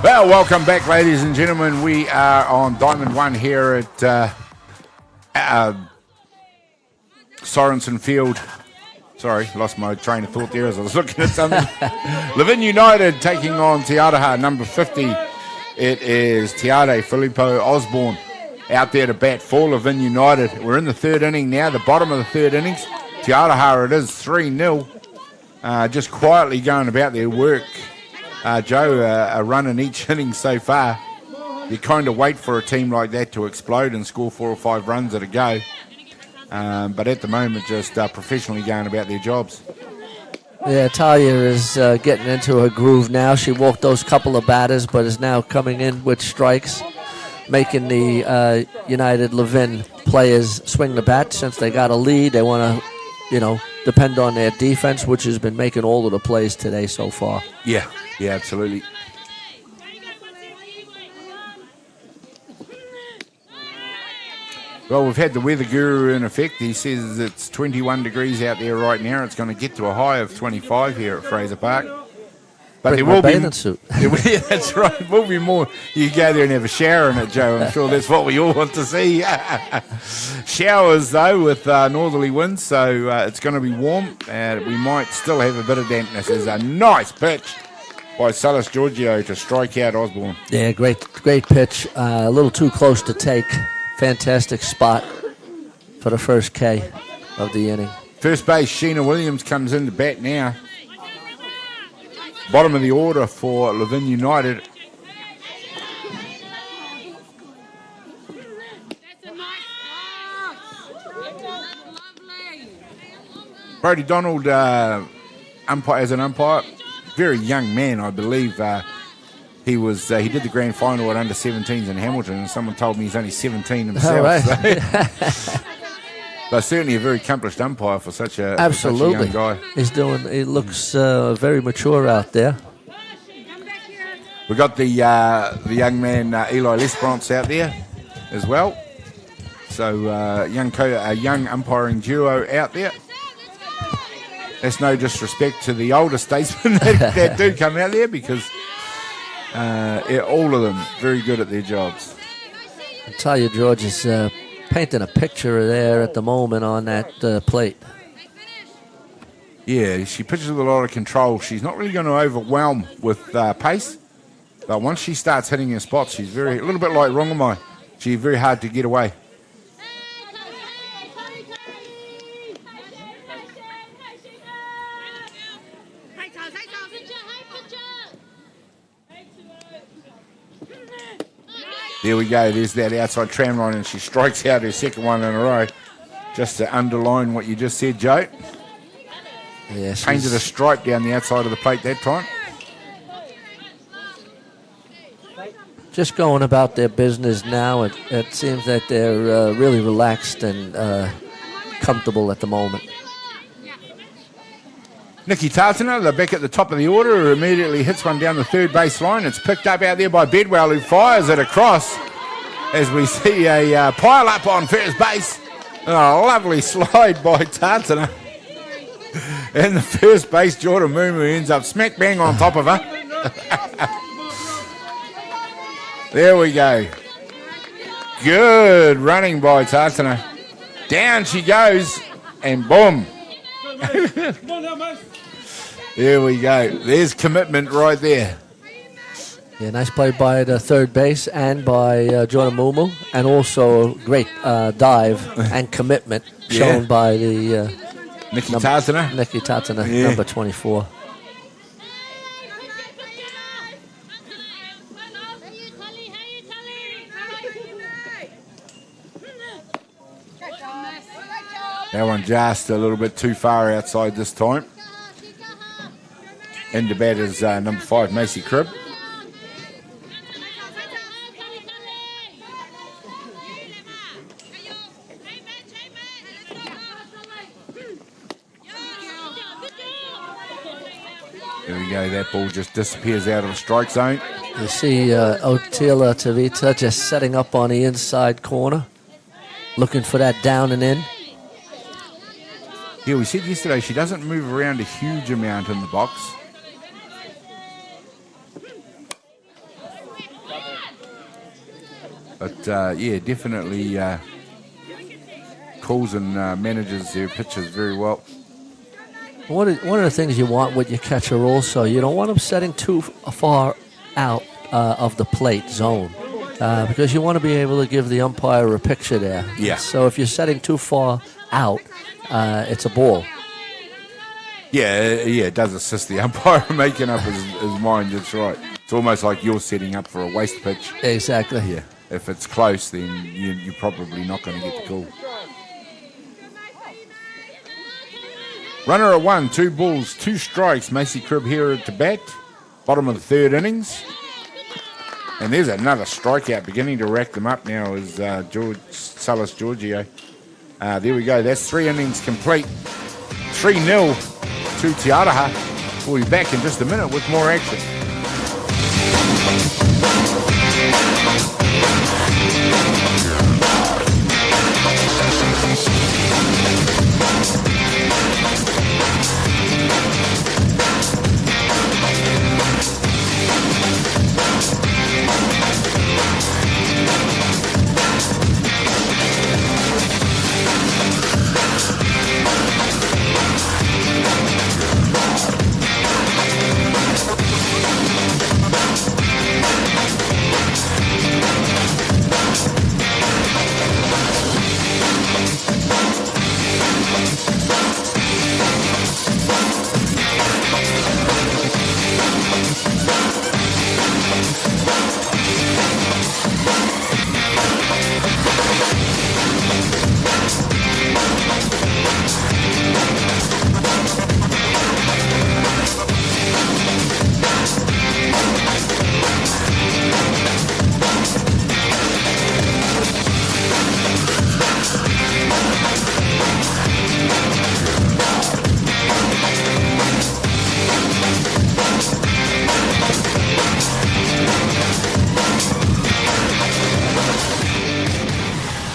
Well, welcome back, ladies and gentlemen. We are on Diamond 1 here at Sorensen Field. Sorry, lost my train of thought there as I was looking at something. Levin United taking on Te Aroha, number 50. It is Tiare Filippo Osborne out there to bat for Levin United. We're in the third inning now, the bottom of the third innings. Te Aroha, it is 3-0. Just quietly going about their work. Joe, a run in each inning so far. You kind of wait for a team like that to explode and score 4 or 5 runs at a go. But at the moment, just professionally going about their jobs. Yeah, Talia is getting into her groove now. She walked those couple of batters, but is now coming in with strikes, making the United Levin players swing the bat. Since they got a lead, they want to, depend on their defense, which has been making all of the plays today so far. Yeah, absolutely. Well, we've had the weather guru in effect. He says it's 21 degrees out there right now. It's going to get to a high of 25 here at Fraser Park. But Bring there my will be bathing suit. Yeah, that's right. Will be more. You go there and have a shower in it, Joe. I'm sure that's what we all want to see. Showers though with northerly winds, so it's going to be warm. We might still have a bit of dampness. There's a nice pitch by Salas Giorgio to strike out Osborne. Yeah, great pitch. A little too close to take. Fantastic spot for the first K of the inning. First base, Sheena Williams comes in to bat now. Bottom of the order for Levin United. Brody Donald umpire as an umpire, very young man, I believe. He did the grand final at under 17s in Hamilton, and someone told me he's only 17 himself. All right. So. But certainly a very accomplished umpire for such a Absolutely. young guy. He looks very mature out there. We got the young man Eli Lesperance out there as well. So a young umpiring duo out there. That's no disrespect to the older statesmen that do come out there, because all of them very good at their jobs. I tell you, George is painting a picture there at the moment on that plate. Yeah, she pitches with a lot of control. She's not really going to overwhelm with pace, but once she starts hitting her spots, she's a little bit like Rongamai. She's very hard to get away. There we go. There's that outside tram line, and she strikes out her second one in a row. Just to underline what you just said, Joe. Yeah, Painted a stripe down the outside of the plate that time. Just going about their business now. It seems that they're really relaxed and comfortable at the moment. Nikki Tartana, they're back at the top of the order, who immediately hits one down the third base line. It's picked up out there by Bedwell, who fires it across as we see a pile up on first base. And a lovely slide by Tartana. And the first base, Jordan Mumu, ends up smack bang on top of her. There we go. Good running by Tartana. Down she goes, and boom. There we go. There's commitment right there. Yeah, nice play by the third base and by Jordan Mumu, and also great dive and commitment shown by the Nikki Tartana. Nikki Tartana, Yeah. number 24. That one just a little bit too far outside this time. Into bat is number 5, Macy Cribb. There we go. That ball just disappears out of the strike zone. You see Otila Tavita just setting up on the inside corner, looking for that down and in. Yeah, we said yesterday she doesn't move around a huge amount in the box. But, yeah, definitely calls and manages their pitches very well. One of the things you want with your catcher also, you don't want them setting too far out of the plate zone because you want to be able to give the umpire a picture there. Yeah. So if you're setting too far out, it's a ball. Yeah, it does assist the umpire making up his mind. That's right. It's almost like you're setting up for a waste pitch. Exactly. Yeah. If it's close, then you're probably not going to get the call. Runner at 1, 2 balls, 2 strikes. Macy Cribb here at the bat. Bottom of the third innings. And there's another strikeout beginning to rack them up now is Salas Giorgio. There we go. That's 3 innings complete. 3-0 to Atiawa. We'll be back in just a minute with more action.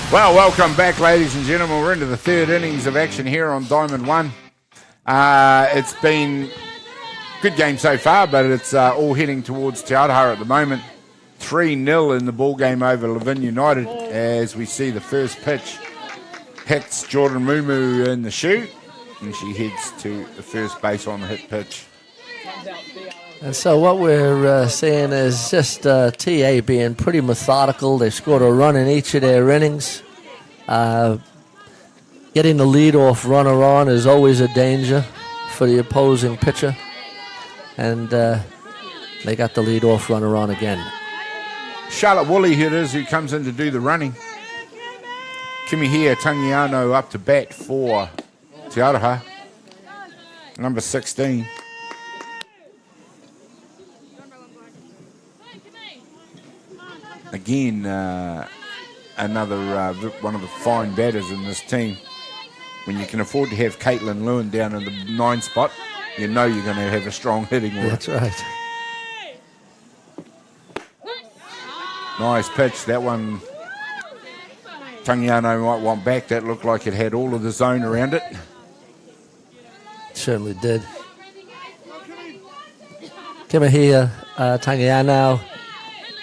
Well, welcome back, ladies and gentlemen. We're into the third innings of action here on Diamond 1. It's been a good game so far, but it's all heading towards Te Aroha at the moment. 3-0 in the ball game over Levin United as we see the first pitch hits Jordan Mumu in the shoe, and she heads to the first base on the hit pitch. And so what we're seeing is just TA being pretty methodical. They've scored a run in each of their innings. Getting the lead-off runner on is always a danger for the opposing pitcher. And they got the lead-off runner on again. Charlotte Woolley here it is who comes in to do the running. Kimihia Tangiano up to bat for Te Aroha, number 16. Again, another one of the fine batters in this team. When you can afford to have Caitlin Lewin down in the 9 spot, you know you're going to have a strong hitting order. That's right. Nice pitch. That one, Tangiano might want back. That looked like it had all of the zone around it. Certainly did. Kimihia Tangiano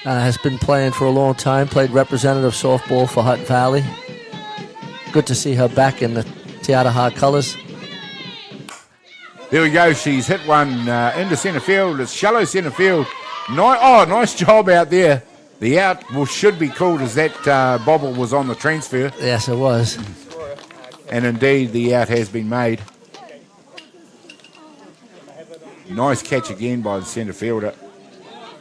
has been playing for a long time, played representative softball for Hutt Valley. Good to see her back in the Te Aroha colours. There we go. She's hit one into centre field. It's shallow centre field. Nice job out there. The out should be called as that bobble was on the transfer. Yes, it was. And indeed, the out has been made. Nice catch again by the centre fielder.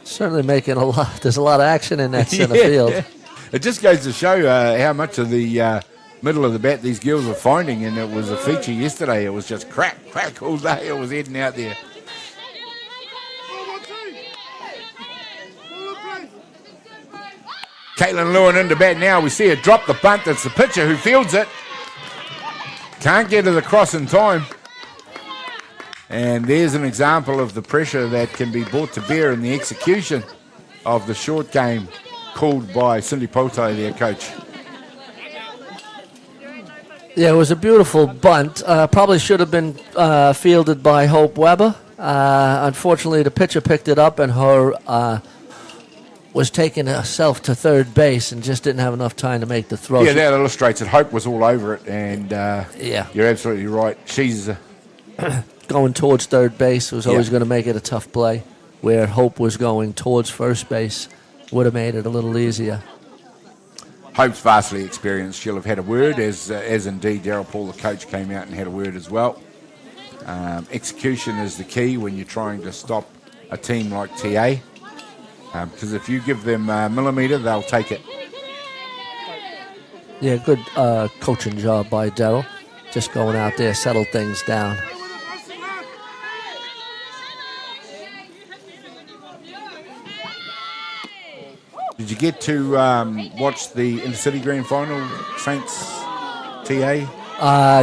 Certainly making a lot. There's a lot of action in that centre field. Yeah. It just goes to show how much of the middle of the bat these girls are finding, and it was a feature yesterday. It was just crack all day. It was heading out there. Caitlin Lewin into bat now. We see her drop the bunt. It's the pitcher who fields it. Can't get it across in time. And there's an example of the pressure that can be brought to bear in the execution of the short game called by Cindy Pote, their coach. Yeah, it was a beautiful bunt. Probably should have been fielded by Hope Weber. Unfortunately, the pitcher picked it up and her was taking herself to third base and just didn't have enough time to make the throw. Yeah, that illustrates it. Hope was all over it, and yeah, you're absolutely right. She's going towards third base was always going to make it a tough play, where Hope was going towards first base would have made it a little easier. Hope's vastly experienced. She'll have had a word, as indeed Daryl Paul, the coach, came out and had a word as well. Execution is the key when you're trying to stop a team like TA, because if you give them a millimetre, they'll take it. Yeah, good coaching job by Daryl. Just going out there, settle things down. Did you get to watch the Intercity Grand Final, Saints TA?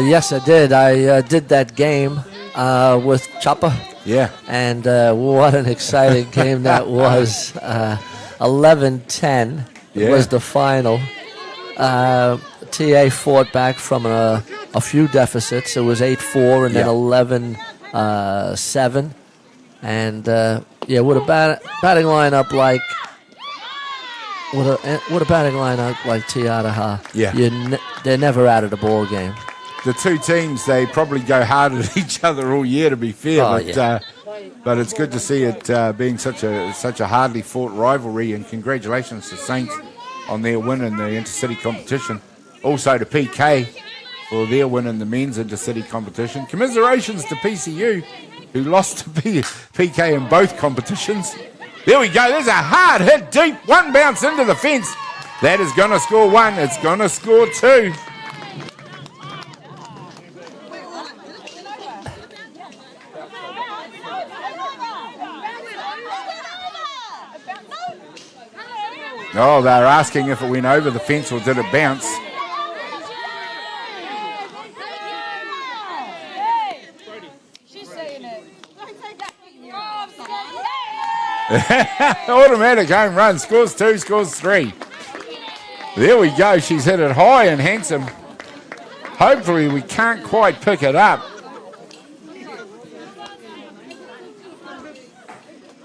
Yes, I did. I did that game with Chopper. Yeah. And what an exciting game that was. 11-10 was the final. TA fought back from a few deficits. It was 8-4 and then 11-7. And, with a batting lineup like... What a batting lineup like Te Aroha. Yeah. They're never out of the ball game. The two teams, they probably go hard at each other all year, to be fair. But it's good to see it being such a hardly fought rivalry. And congratulations to Saints on their win in the intercity competition. Also to PK for their win in the men's intercity competition. Commiserations to PCU, who lost to PK in both competitions. There we go. There's a hard hit deep. One bounce into the fence. That is going to score one. It's going to score two. Oh, they're asking if it went over the fence or did it bounce. Automatic home run. Scores two, scores three. There we go. She's hit it high and handsome. Hopefully we can't quite pick it up.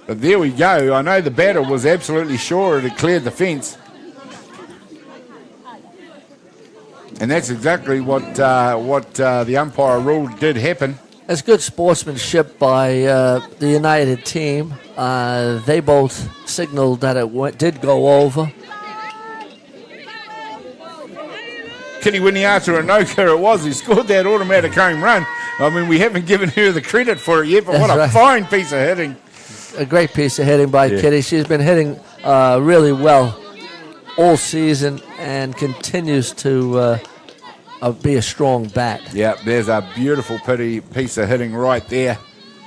But there we go. I know the batter was absolutely sure it had cleared the fence. And that's exactly what the umpire ruled did happen. It's good sportsmanship by the United team. They both signaled that it did go over. Kitty Winiata Anoka it was who scored that automatic home run. I mean, we haven't given her the credit for it yet, but what a fine piece of hitting. A great piece of hitting by Kitty. She's been hitting really well all season and continues to be a strong bat. Yeah, there's a beautiful piece of hitting right there.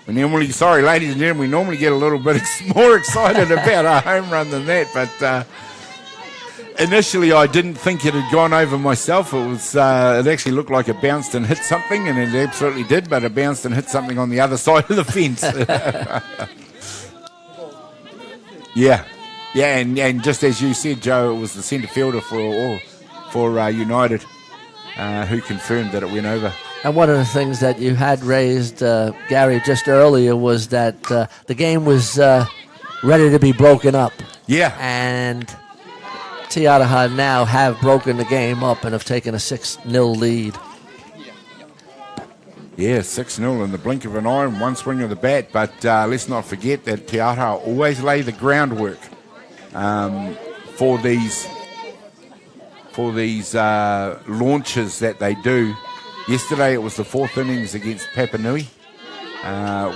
We normally, sorry, ladies and gentlemen, we normally get a little bit more excited about our home run than that, but initially I didn't think it had gone over myself. It was, it actually looked like it bounced and hit something, and it absolutely did, but it bounced and hit something on the other side of the fence. Yeah, and just as you said, Joe, it was the centre fielder for United who confirmed that it went over. And one of the things that you had raised, Gary, just earlier was that the game was ready to be broken up. Yeah. And Atiawa now have broken the game up and have taken a 6-0 lead. Yeah, 6-0 in the blink of an eye and one swing of the bat. But let's not forget that Atiawa always lay the groundwork for these launches that they do. Yesterday it was the fourth innings against Papua Nui,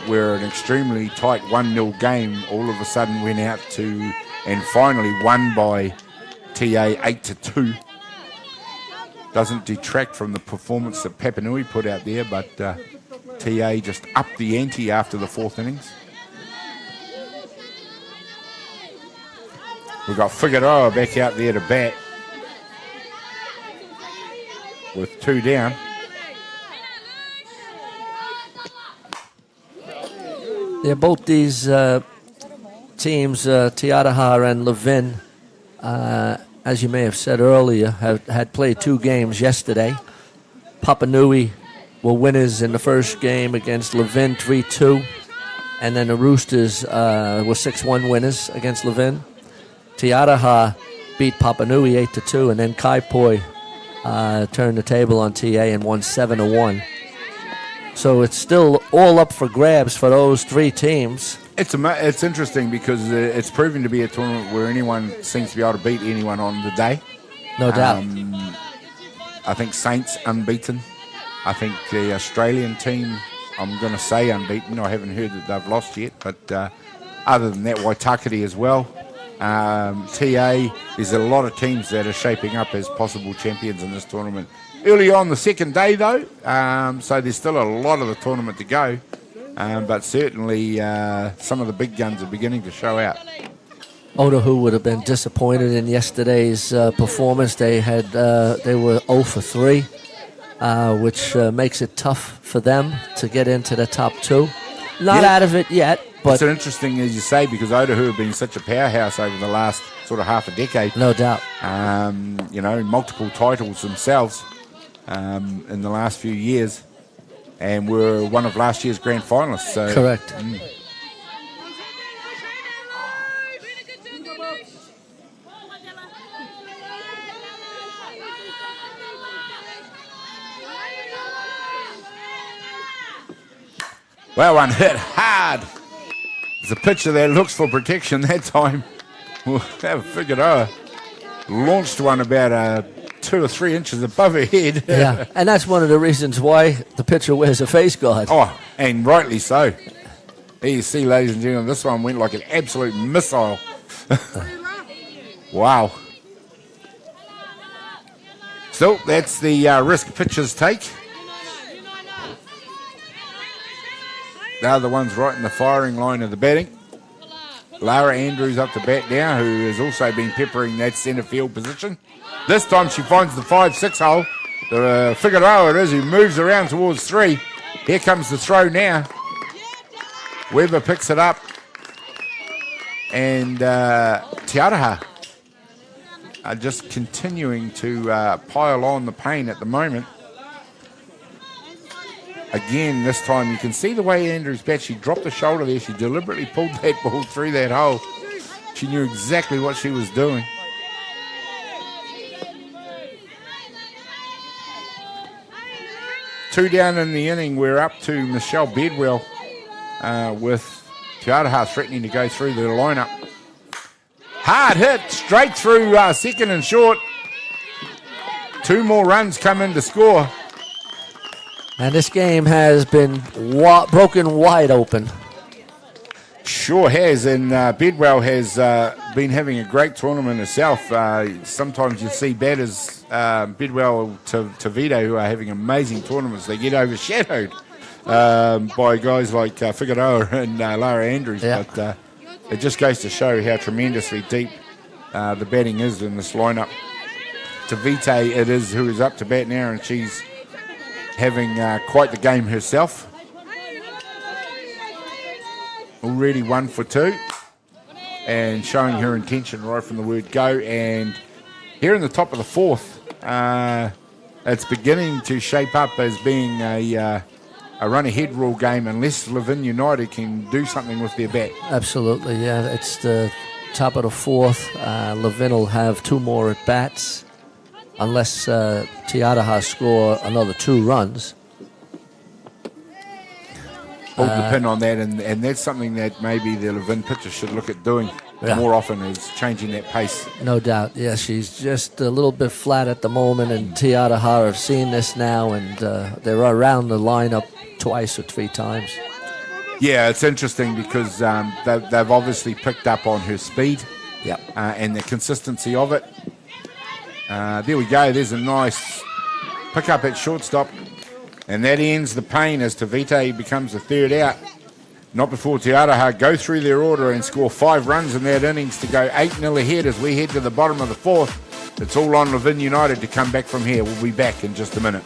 where an extremely tight 1-0 game all of a sudden went out to and finally won by TA 8-2. Doesn't detract from the performance that Papua Nui put out there, but TA just upped the ante after the fourth innings. We've got Figueroa back out there to bat with 2 down. Yeah, both these teams, Atiawa and Levin, as you may have said earlier, had played 2 games yesterday. Papua Nui were winners in the first game against Levin 3-2, and then the Roosters were 6-1 winners against Levin. Atiawa beat Papua Nui 8-2, and then Kaipoi turned the table on TA and won 7-1. So it's still all up for grabs for those 3 teams. It's interesting because it's proving to be a tournament where anyone seems to be able to beat anyone on the day. No doubt. I think Saints unbeaten. I think the Australian team, I'm going to say unbeaten. I haven't heard that they've lost yet. But other than that, Waitakere as well. TA, there's a lot of teams that are shaping up as possible champions in this tournament. Early on the second day, though, so there's still a lot of the tournament to go. But certainly some of the big guns are beginning to show out. Otahu would have been disappointed in yesterday's performance. They were 0 for 3, which makes it tough for them to get into the top 2. Not out of it yet, but it's interesting, as you say, because Otahu have been such a powerhouse over the last sort of half a decade. No doubt. Multiple titles themselves in the last few years. And were one of last year's grand finalists. So, correct. Well, one hit hard. There's a pitcher that looks for protection that time. We'll have Figueroa launched one about 2 or 3 inches above her head. Yeah, and that's one of the reasons why the pitcher wears a face guard. Oh, and rightly so. There you see, ladies and gentlemen, this one went like an absolute missile. Wow. So that's the risk pitchers take. They're the ones right in the firing line of the batting. Lara Andrews up to bat now, who has also been peppering that centre field position. This time she finds the 5-6 hole. The Figueroa it is, who moves around towards 3. Here comes the throw now. Weber picks it up. And Atiawa are just continuing to pile on the pain at the moment. Again, this time you can see the way Andrews bat, she dropped the shoulder there. She deliberately pulled that ball through that hole. She knew exactly what she was doing. Two down in the inning. We're up to Michelle Bedwell with Te Aroha threatening to go through the lineup. Hard hit straight through second and short. Two more runs come in to score. And this game has been broken wide open. Sure has, and Bedwell has been having a great tournament herself. Sometimes you see batters, Bedwell to Vito, who are having amazing tournaments. They get overshadowed by guys like Figueroa and Lara Andrews. Yeah. But it just goes to show how tremendously deep the batting is in this lineup. Tavite it is who is up to bat now, and she's having quite the game herself. Already 1 for 2 and showing her intention right from the word go. And here in the top of the fourth, it's beginning to shape up as being a run-ahead rule game unless Levin United can do something with their bat. Absolutely, yeah. It's the top of the fourth. Levin will have 2 more at-bats unless Te Aroha score another 2 runs. Hold the pin on that, and that's something that maybe the Levin pitcher should look at doing more often, is changing that pace. No doubt, yeah. She's just a little bit flat at the moment, and Te Aroha have seen this now, and they're around the lineup 2 or 3 times. Yeah, it's interesting because they've obviously picked up on her speed and the consistency of it. There we go. There's a nice pick-up at shortstop. And that ends the pain as Tavite becomes the third out. Not before Te Aroha go through their order and score 5 runs in that innings to go 8-0 ahead as we head to the bottom of the fourth. It's all on Levin United to come back from here. We'll be back in just a minute.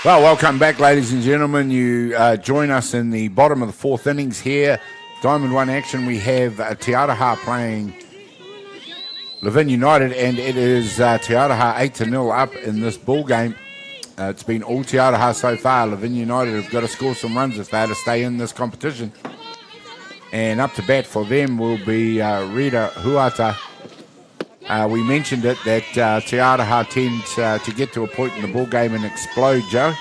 Well, welcome back, ladies and gentlemen. You join us in the bottom of the fourth innings here. Diamond 1 action. We have Te Aroha playing Levin United, and it is Te Aroha 8-0 up in this ball game. It's been all Te Aroha so far. Levin United have got to score some runs if they're to stay in this competition. And up to bat for them will be Rita Huata. We mentioned it that Te Aroha tends to get to a point in the ball game and explode, Joe.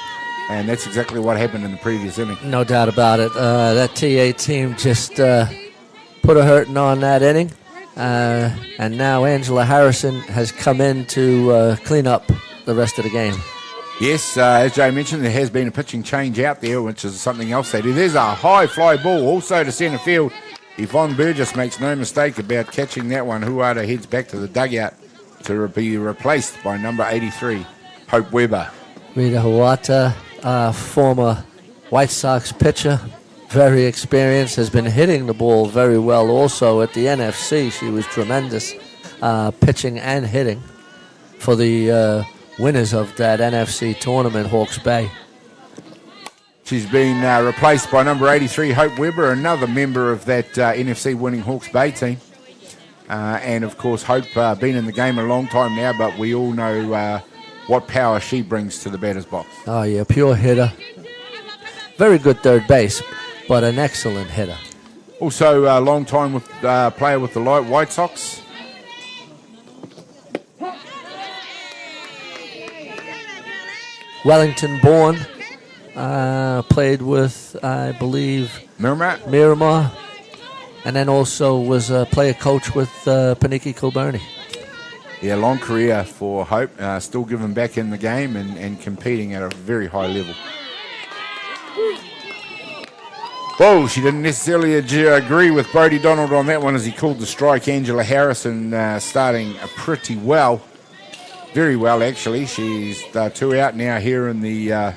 And that's exactly what happened in the previous inning. No doubt about it. That TA team just put a hurting on that inning. And now Angela Harrison has come in to clean up the rest of the game. Yes, as Jay mentioned, there has been a pitching change out there, which is something else they do. There's a high fly ball also to centre field. Yvonne Burgess makes no mistake about catching that one. Huata heads back to the dugout to be replaced by number 83, Hope Weber. Rita Huata, former White Sox pitcher, very experienced, has been hitting the ball very well also at the NFC. She was tremendous pitching and hitting for the winners of that NFC tournament, Hawke's Bay. She's been replaced by number 83, Hope Weber, another member of that NFC winning Hawke's Bay team. And, of course, Hope been in the game a long time now, but we all know what power she brings to the batter's box. Oh, yeah, pure hitter. Very good third base, but an excellent hitter. Also, a long time with player with the White Sox. Wellington born, played with, I believe, Miramar. And then also was a player coach with Paniki Kilburney. Yeah, long career for Hope, still giving back in the game and competing at a very high level. Whoa, she didn't necessarily agree with Brodie Donald on that one as he called the strike. Angela Harrison starting pretty well. Very well, actually. She's 2 out now here in the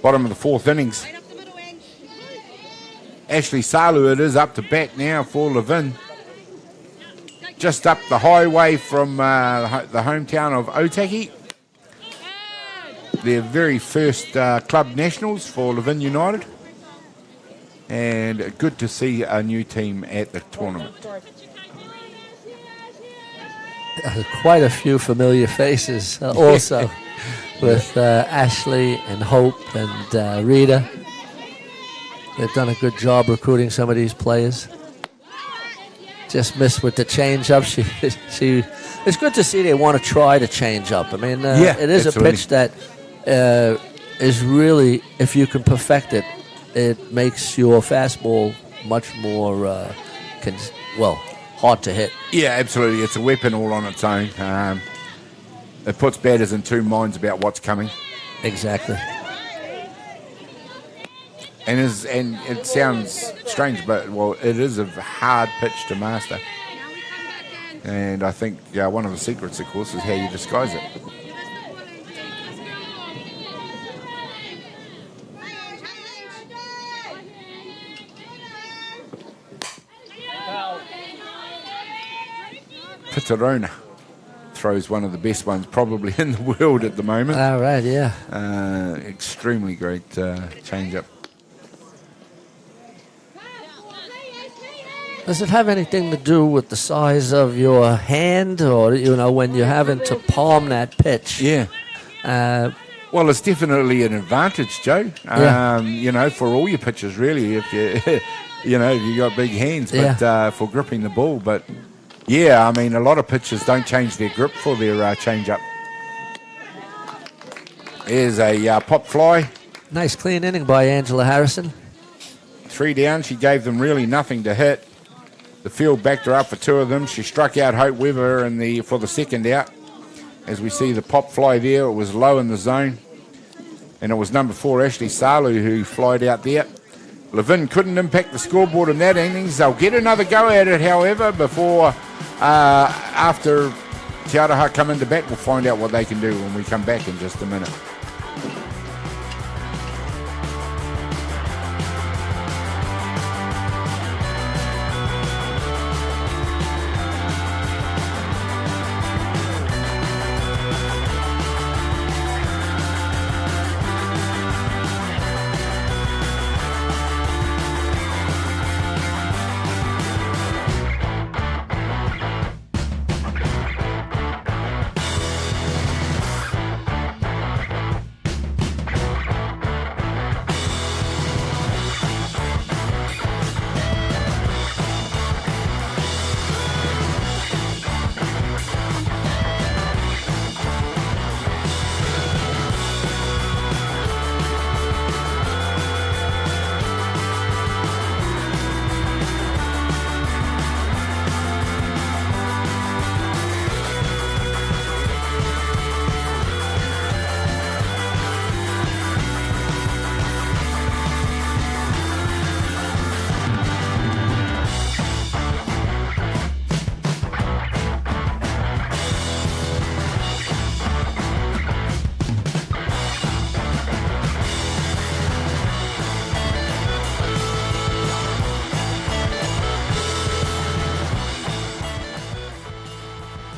bottom of the 4th innings. Ashley Salu, it is up to bat now for Levin. Just up the highway from the hometown of Otaki. Their very first club nationals for Levin United. And good to see a new team at the tournament. Quite a few familiar faces also with Ashley and Hope and Rita. They've done a good job recruiting some of these players. Just missed with the change-up. It's good to see they want to try to change up. I mean, it is absolutely. a pitch that is really, if you can perfect it, it makes your fastball much more, hard to hit. Yeah, absolutely. It's a weapon all on its own. It puts batters in two minds about what's coming. Exactly. And it sounds strange, but, it is a hard pitch to master. And I think one of the secrets, of course, is how you disguise it. Pitarona throws one of the best ones probably in the world at the moment. All right, yeah. Extremely great change-up. Does it have anything to do with the size of your hand, or when you're having to palm that pitch? Yeah. Well, it's definitely an advantage, Joe. For all your pitchers, really, if you if you got big hands, but for gripping the ball. But yeah, I mean, a lot of pitchers don't change their grip for their change-up. Here's a pop fly. Nice clean inning by Angela Harrison. 3 down. She gave them really nothing to hit. The field backed her up for 2 of them. She struck out Hope Weber for the second out. As we see the pop fly there, it was low in the zone. And it was number 4, Ashley Salu, who flied out there. Levin couldn't impact the scoreboard in that innings. They'll get another go at it, however, before, after Te Aroha come into bat. We'll find out what they can do when we come back in just a minute.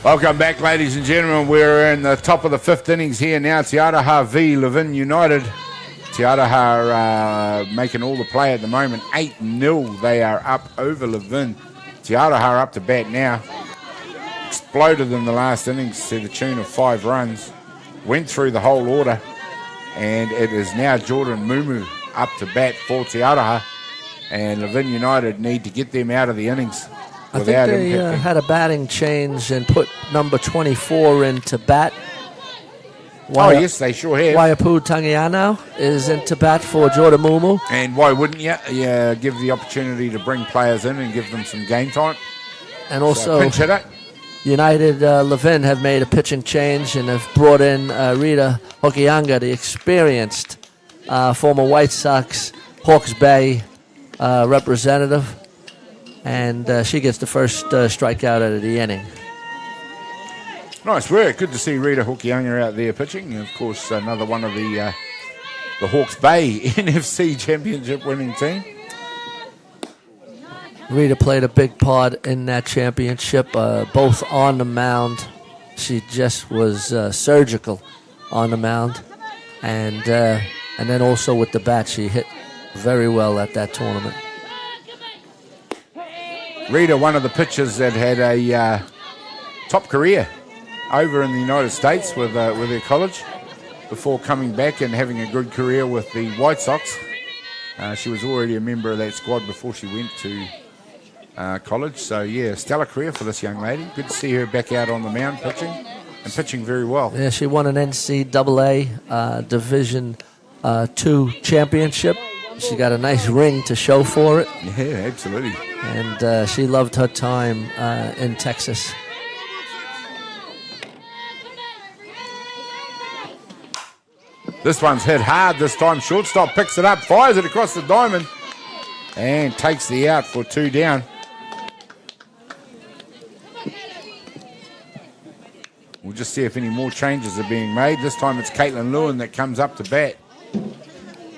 Welcome back, ladies and gentlemen. We're in the top of the fifth innings here now. Atiawa v Levin United. Atiawa making all the play at the moment. 8-0 they are up over Levin. Atiawa up to bat now. Exploded in the last innings to the tune of 5 runs. Went through the whole order. And it is now Jordan Mumu up to bat for Atiawa. And Levin United need to get them out of the innings. I think they had a batting change and put number 24 into bat. Yes, they sure have. Waiapu Tangiano is into bat for Jordan Mumu. And why wouldn't you? Give the opportunity to bring players in and give them some game time. And also, pinch hitter. United Levin have made a pitching change and have brought in Rita Hokianga, the experienced former White Sox Hawke's Bay representative. And she gets the first strikeout out of the inning. Nice work. Good to see Rita Hokianga out there pitching. And of course, another one of the Hawke's Bay NFC Championship winning team. Rita played a big part in that championship, both on the mound. She just was surgical on the mound. And then also with the bat, she hit very well at that tournament. Rita, one of the pitchers that had a top career over in the United States with her college before coming back and having a good career with the White Sox. She was already a member of that squad before she went to college. So, yeah, stellar career for this young lady. Good to see her back out on the mound pitching and pitching very well. Yeah, she won an NCAA Division II championship. She got a nice ring to show for it. Yeah, absolutely. And she loved her time in Texas. This one's hit hard this time. Shortstop picks it up, fires it across the diamond, and takes the out for 2 down. We'll just see if any more changes are being made. This time it's Caitlin Lewin that comes up to bat.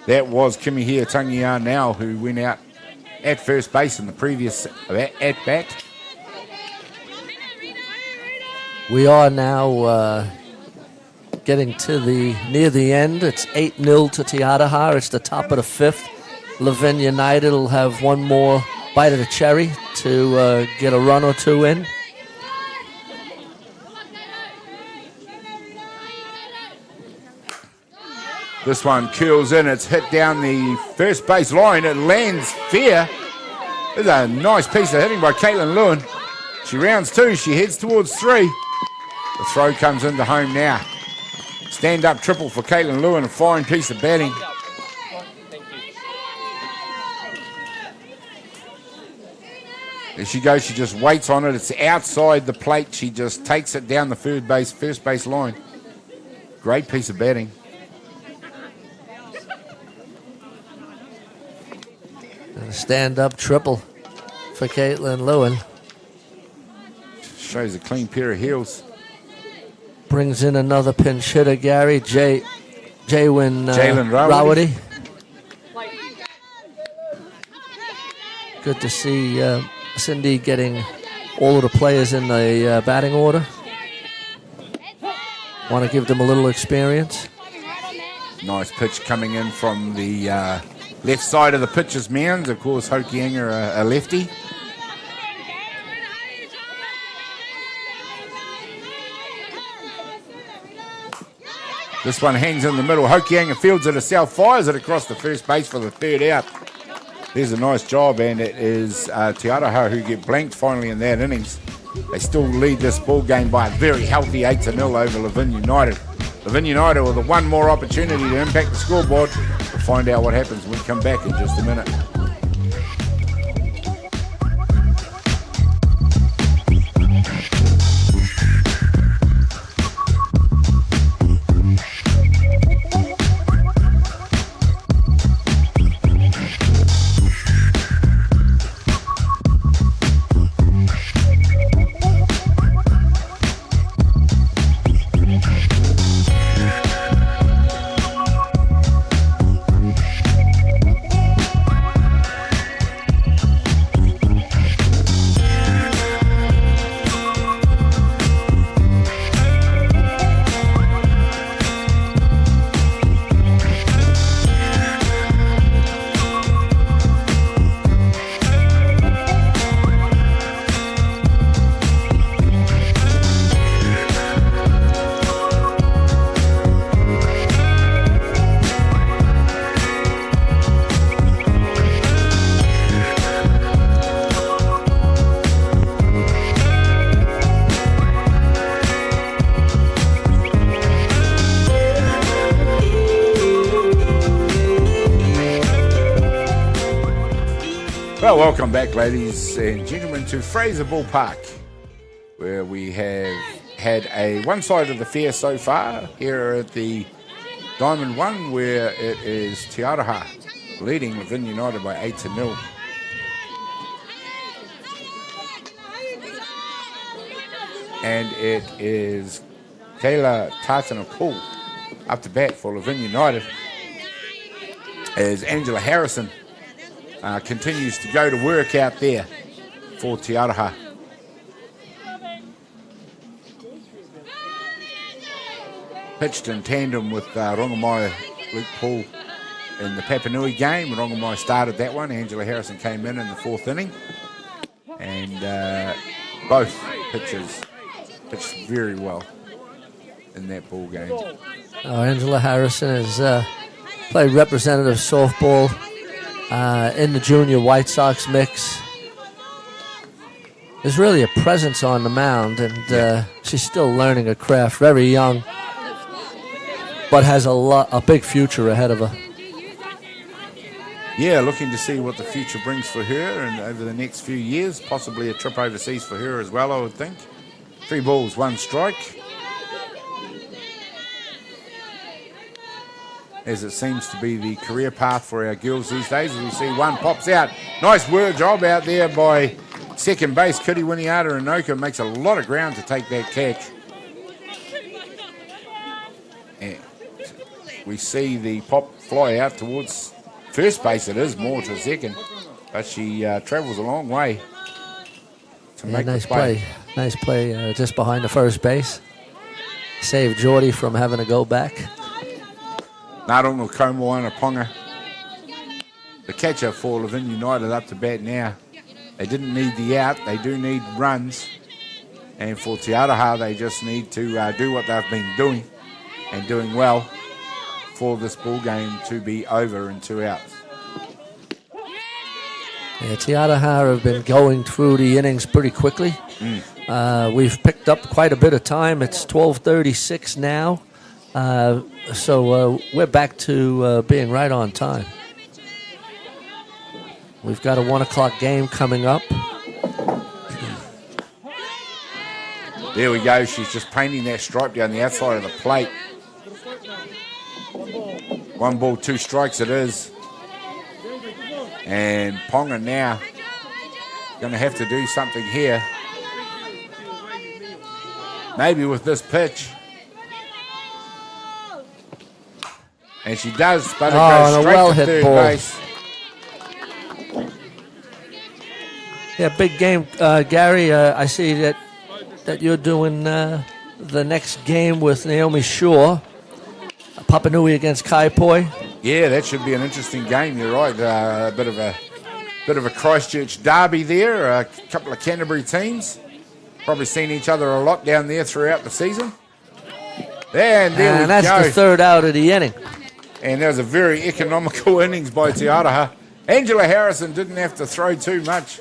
That was Kimihia Tangia now, who went out at first base in the previous at-bat. We are now getting to near the end. It's 8-0 to Atiawa. It's the top of the fifth. Levin United will have one more bite of the cherry to get a run or two in. This one curls in. It's hit down the first base line. It lands fair. There's a nice piece of hitting by Caitlin Lewin. She rounds 2. She heads towards 3. The throw comes into home now. Stand-up triple for Caitlin Lewin. A fine piece of batting. There she goes. She just waits on it. It's outside the plate. She just takes it down the first base line. Great piece of batting. A stand-up triple for Caitlin Lewin. Shows a clean pair of heels. Brings in another pinch hitter, Gary. Jalen Rawati. Good to see Cindy getting all of the players in the batting order. Want to give them a little experience. Nice pitch coming in from the left side of the pitcher's mound. Of course, Hokianga, a lefty. This one hangs in the middle. Hokianga fields it herself, fires it across the first base for the 3rd out. There's a nice job, and it is Atiawa who get blanked finally in that innings. They still lead this ball game by a very healthy 8-0 over Levin United. Levin United with a one more opportunity to impact the scoreboard. We'll find out what happens when we come back in just a minute. Well, welcome back, ladies and gentlemen, to Fraser Ballpark, where we have had a one side of the fair so far here at the Diamond One, where it is Aroha leading Levin United by 8-0. And it is Kayla Tartana-Poole up to bat for Levin United as Angela Harrison continues to go to work out there for Aroha. Pitched in tandem with Rongamai Luke Paul in the Papanui game. Rongamai started that one. Angela Harrison came in the fourth inning. And both pitchers pitched very well in that ball game. Angela Harrison has played representative softball in the junior White Sox mix. There's really a presence on the mound, and she's still learning her craft. Very young, but has a big future ahead of her. Yeah, looking to see what the future brings for her and over the next few years. Possibly a trip overseas for her as well, I would think. 3 balls, 1 strike. As it seems to be the career path for our girls these days. As we see one pops out. Nice work job out there by second base. Kitty Winiata Inoka makes a lot of ground to take that catch. And we see the pop fly out towards first base. It is more to second, but she travels a long way to make nice the play. Nice play just behind the first base. Saved Geordie from having to go back. Narunga Komoana Ponga, the catcher for Levin United, up to bat now. They didn't need the out, they do need runs. And for Aroha, they just need to do what they've been doing and doing well for this ball game to be over in 2 outs. Yeah, Aroha have been going through the innings pretty quickly. We've picked up quite a bit of time. It's 12:36 now. So we're back to being right on time. We've got a 1 o'clock game coming up. There we go. She's just painting that stripe down the outside of the plate. 1 ball, 2 strikes it is. And Ponga now going to have to do something here. Maybe with this pitch. And she does, but it goes straight to third base. Yeah, big game. Gary, I see that you're doing the next game with Naomi Shaw. Papanui against Kaipoi. Yeah, that should be an interesting game. You're right. A bit of a Christchurch derby there. A couple of Canterbury teams. Probably seen each other a lot down there throughout the season. And that's go. The third out of the inning. And that was a very economical innings by Aroha. Angela Harrison didn't have to throw too much.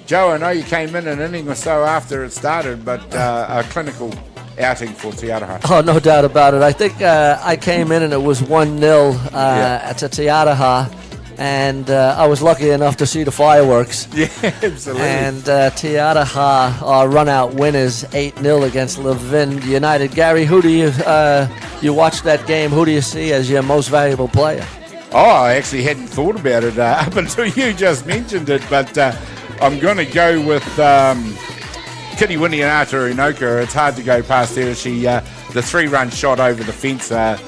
Joe, I know you came in an inning or so after it started, but a clinical outing for Aroha. Oh, no doubt about it. I think I came in and it was 1-0 to Aroha, and I was lucky enough to see the fireworks. Yeah, absolutely. And Aroha are run-out winners 8-0 against Levin United. Gary, who do you watch that game? Who do you see as your most valuable player? Oh, I actually hadn't thought about it up until you just mentioned it, but I'm going to go with Kitty Winiata Inoka. It's hard to go past her. She the 3-run shot over the fence. Out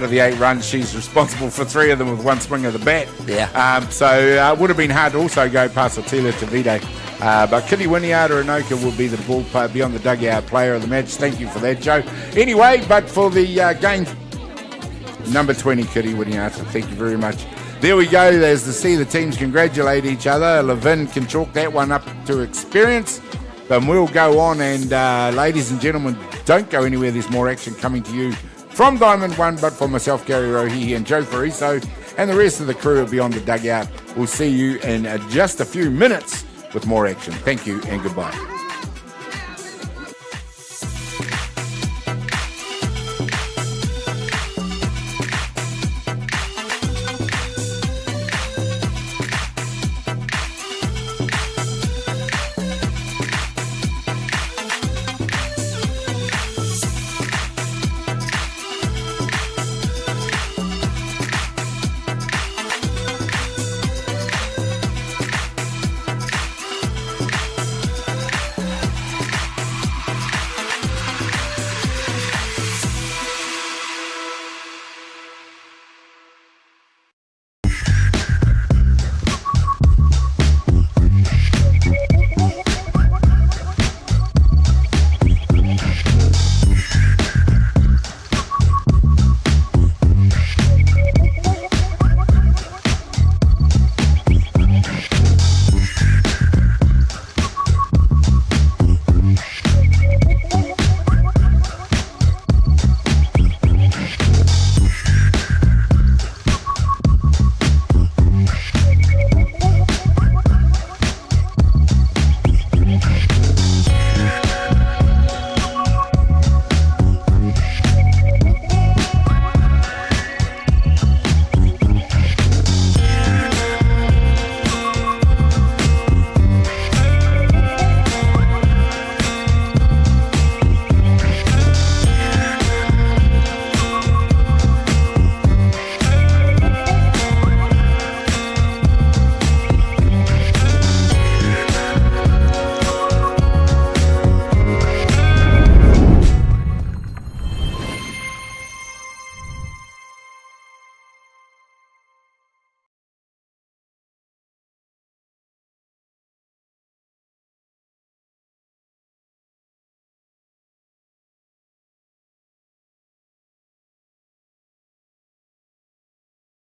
of the 8 runs, she's responsible for 3 of them with 1 swing of the bat. Yeah. So it would have been hard to also go past Atila Tavide. But Kitty Winiata Inoka will be the beyond the dugout player of the match. Thank you for that, Joe. Anyway, but for the game, number 20, Kitty Winiata. Thank you very much. There we go. There's to see the teams congratulate each other. Levin can chalk that one up to experience. But we'll go on, and ladies and gentlemen, don't go anywhere. There's more action coming to you from Diamond One, but for myself, Gary Rohi, and Joe Fariso, and the rest of the crew will be on the dugout. We'll see you in just a few minutes with more action. Thank you and goodbye.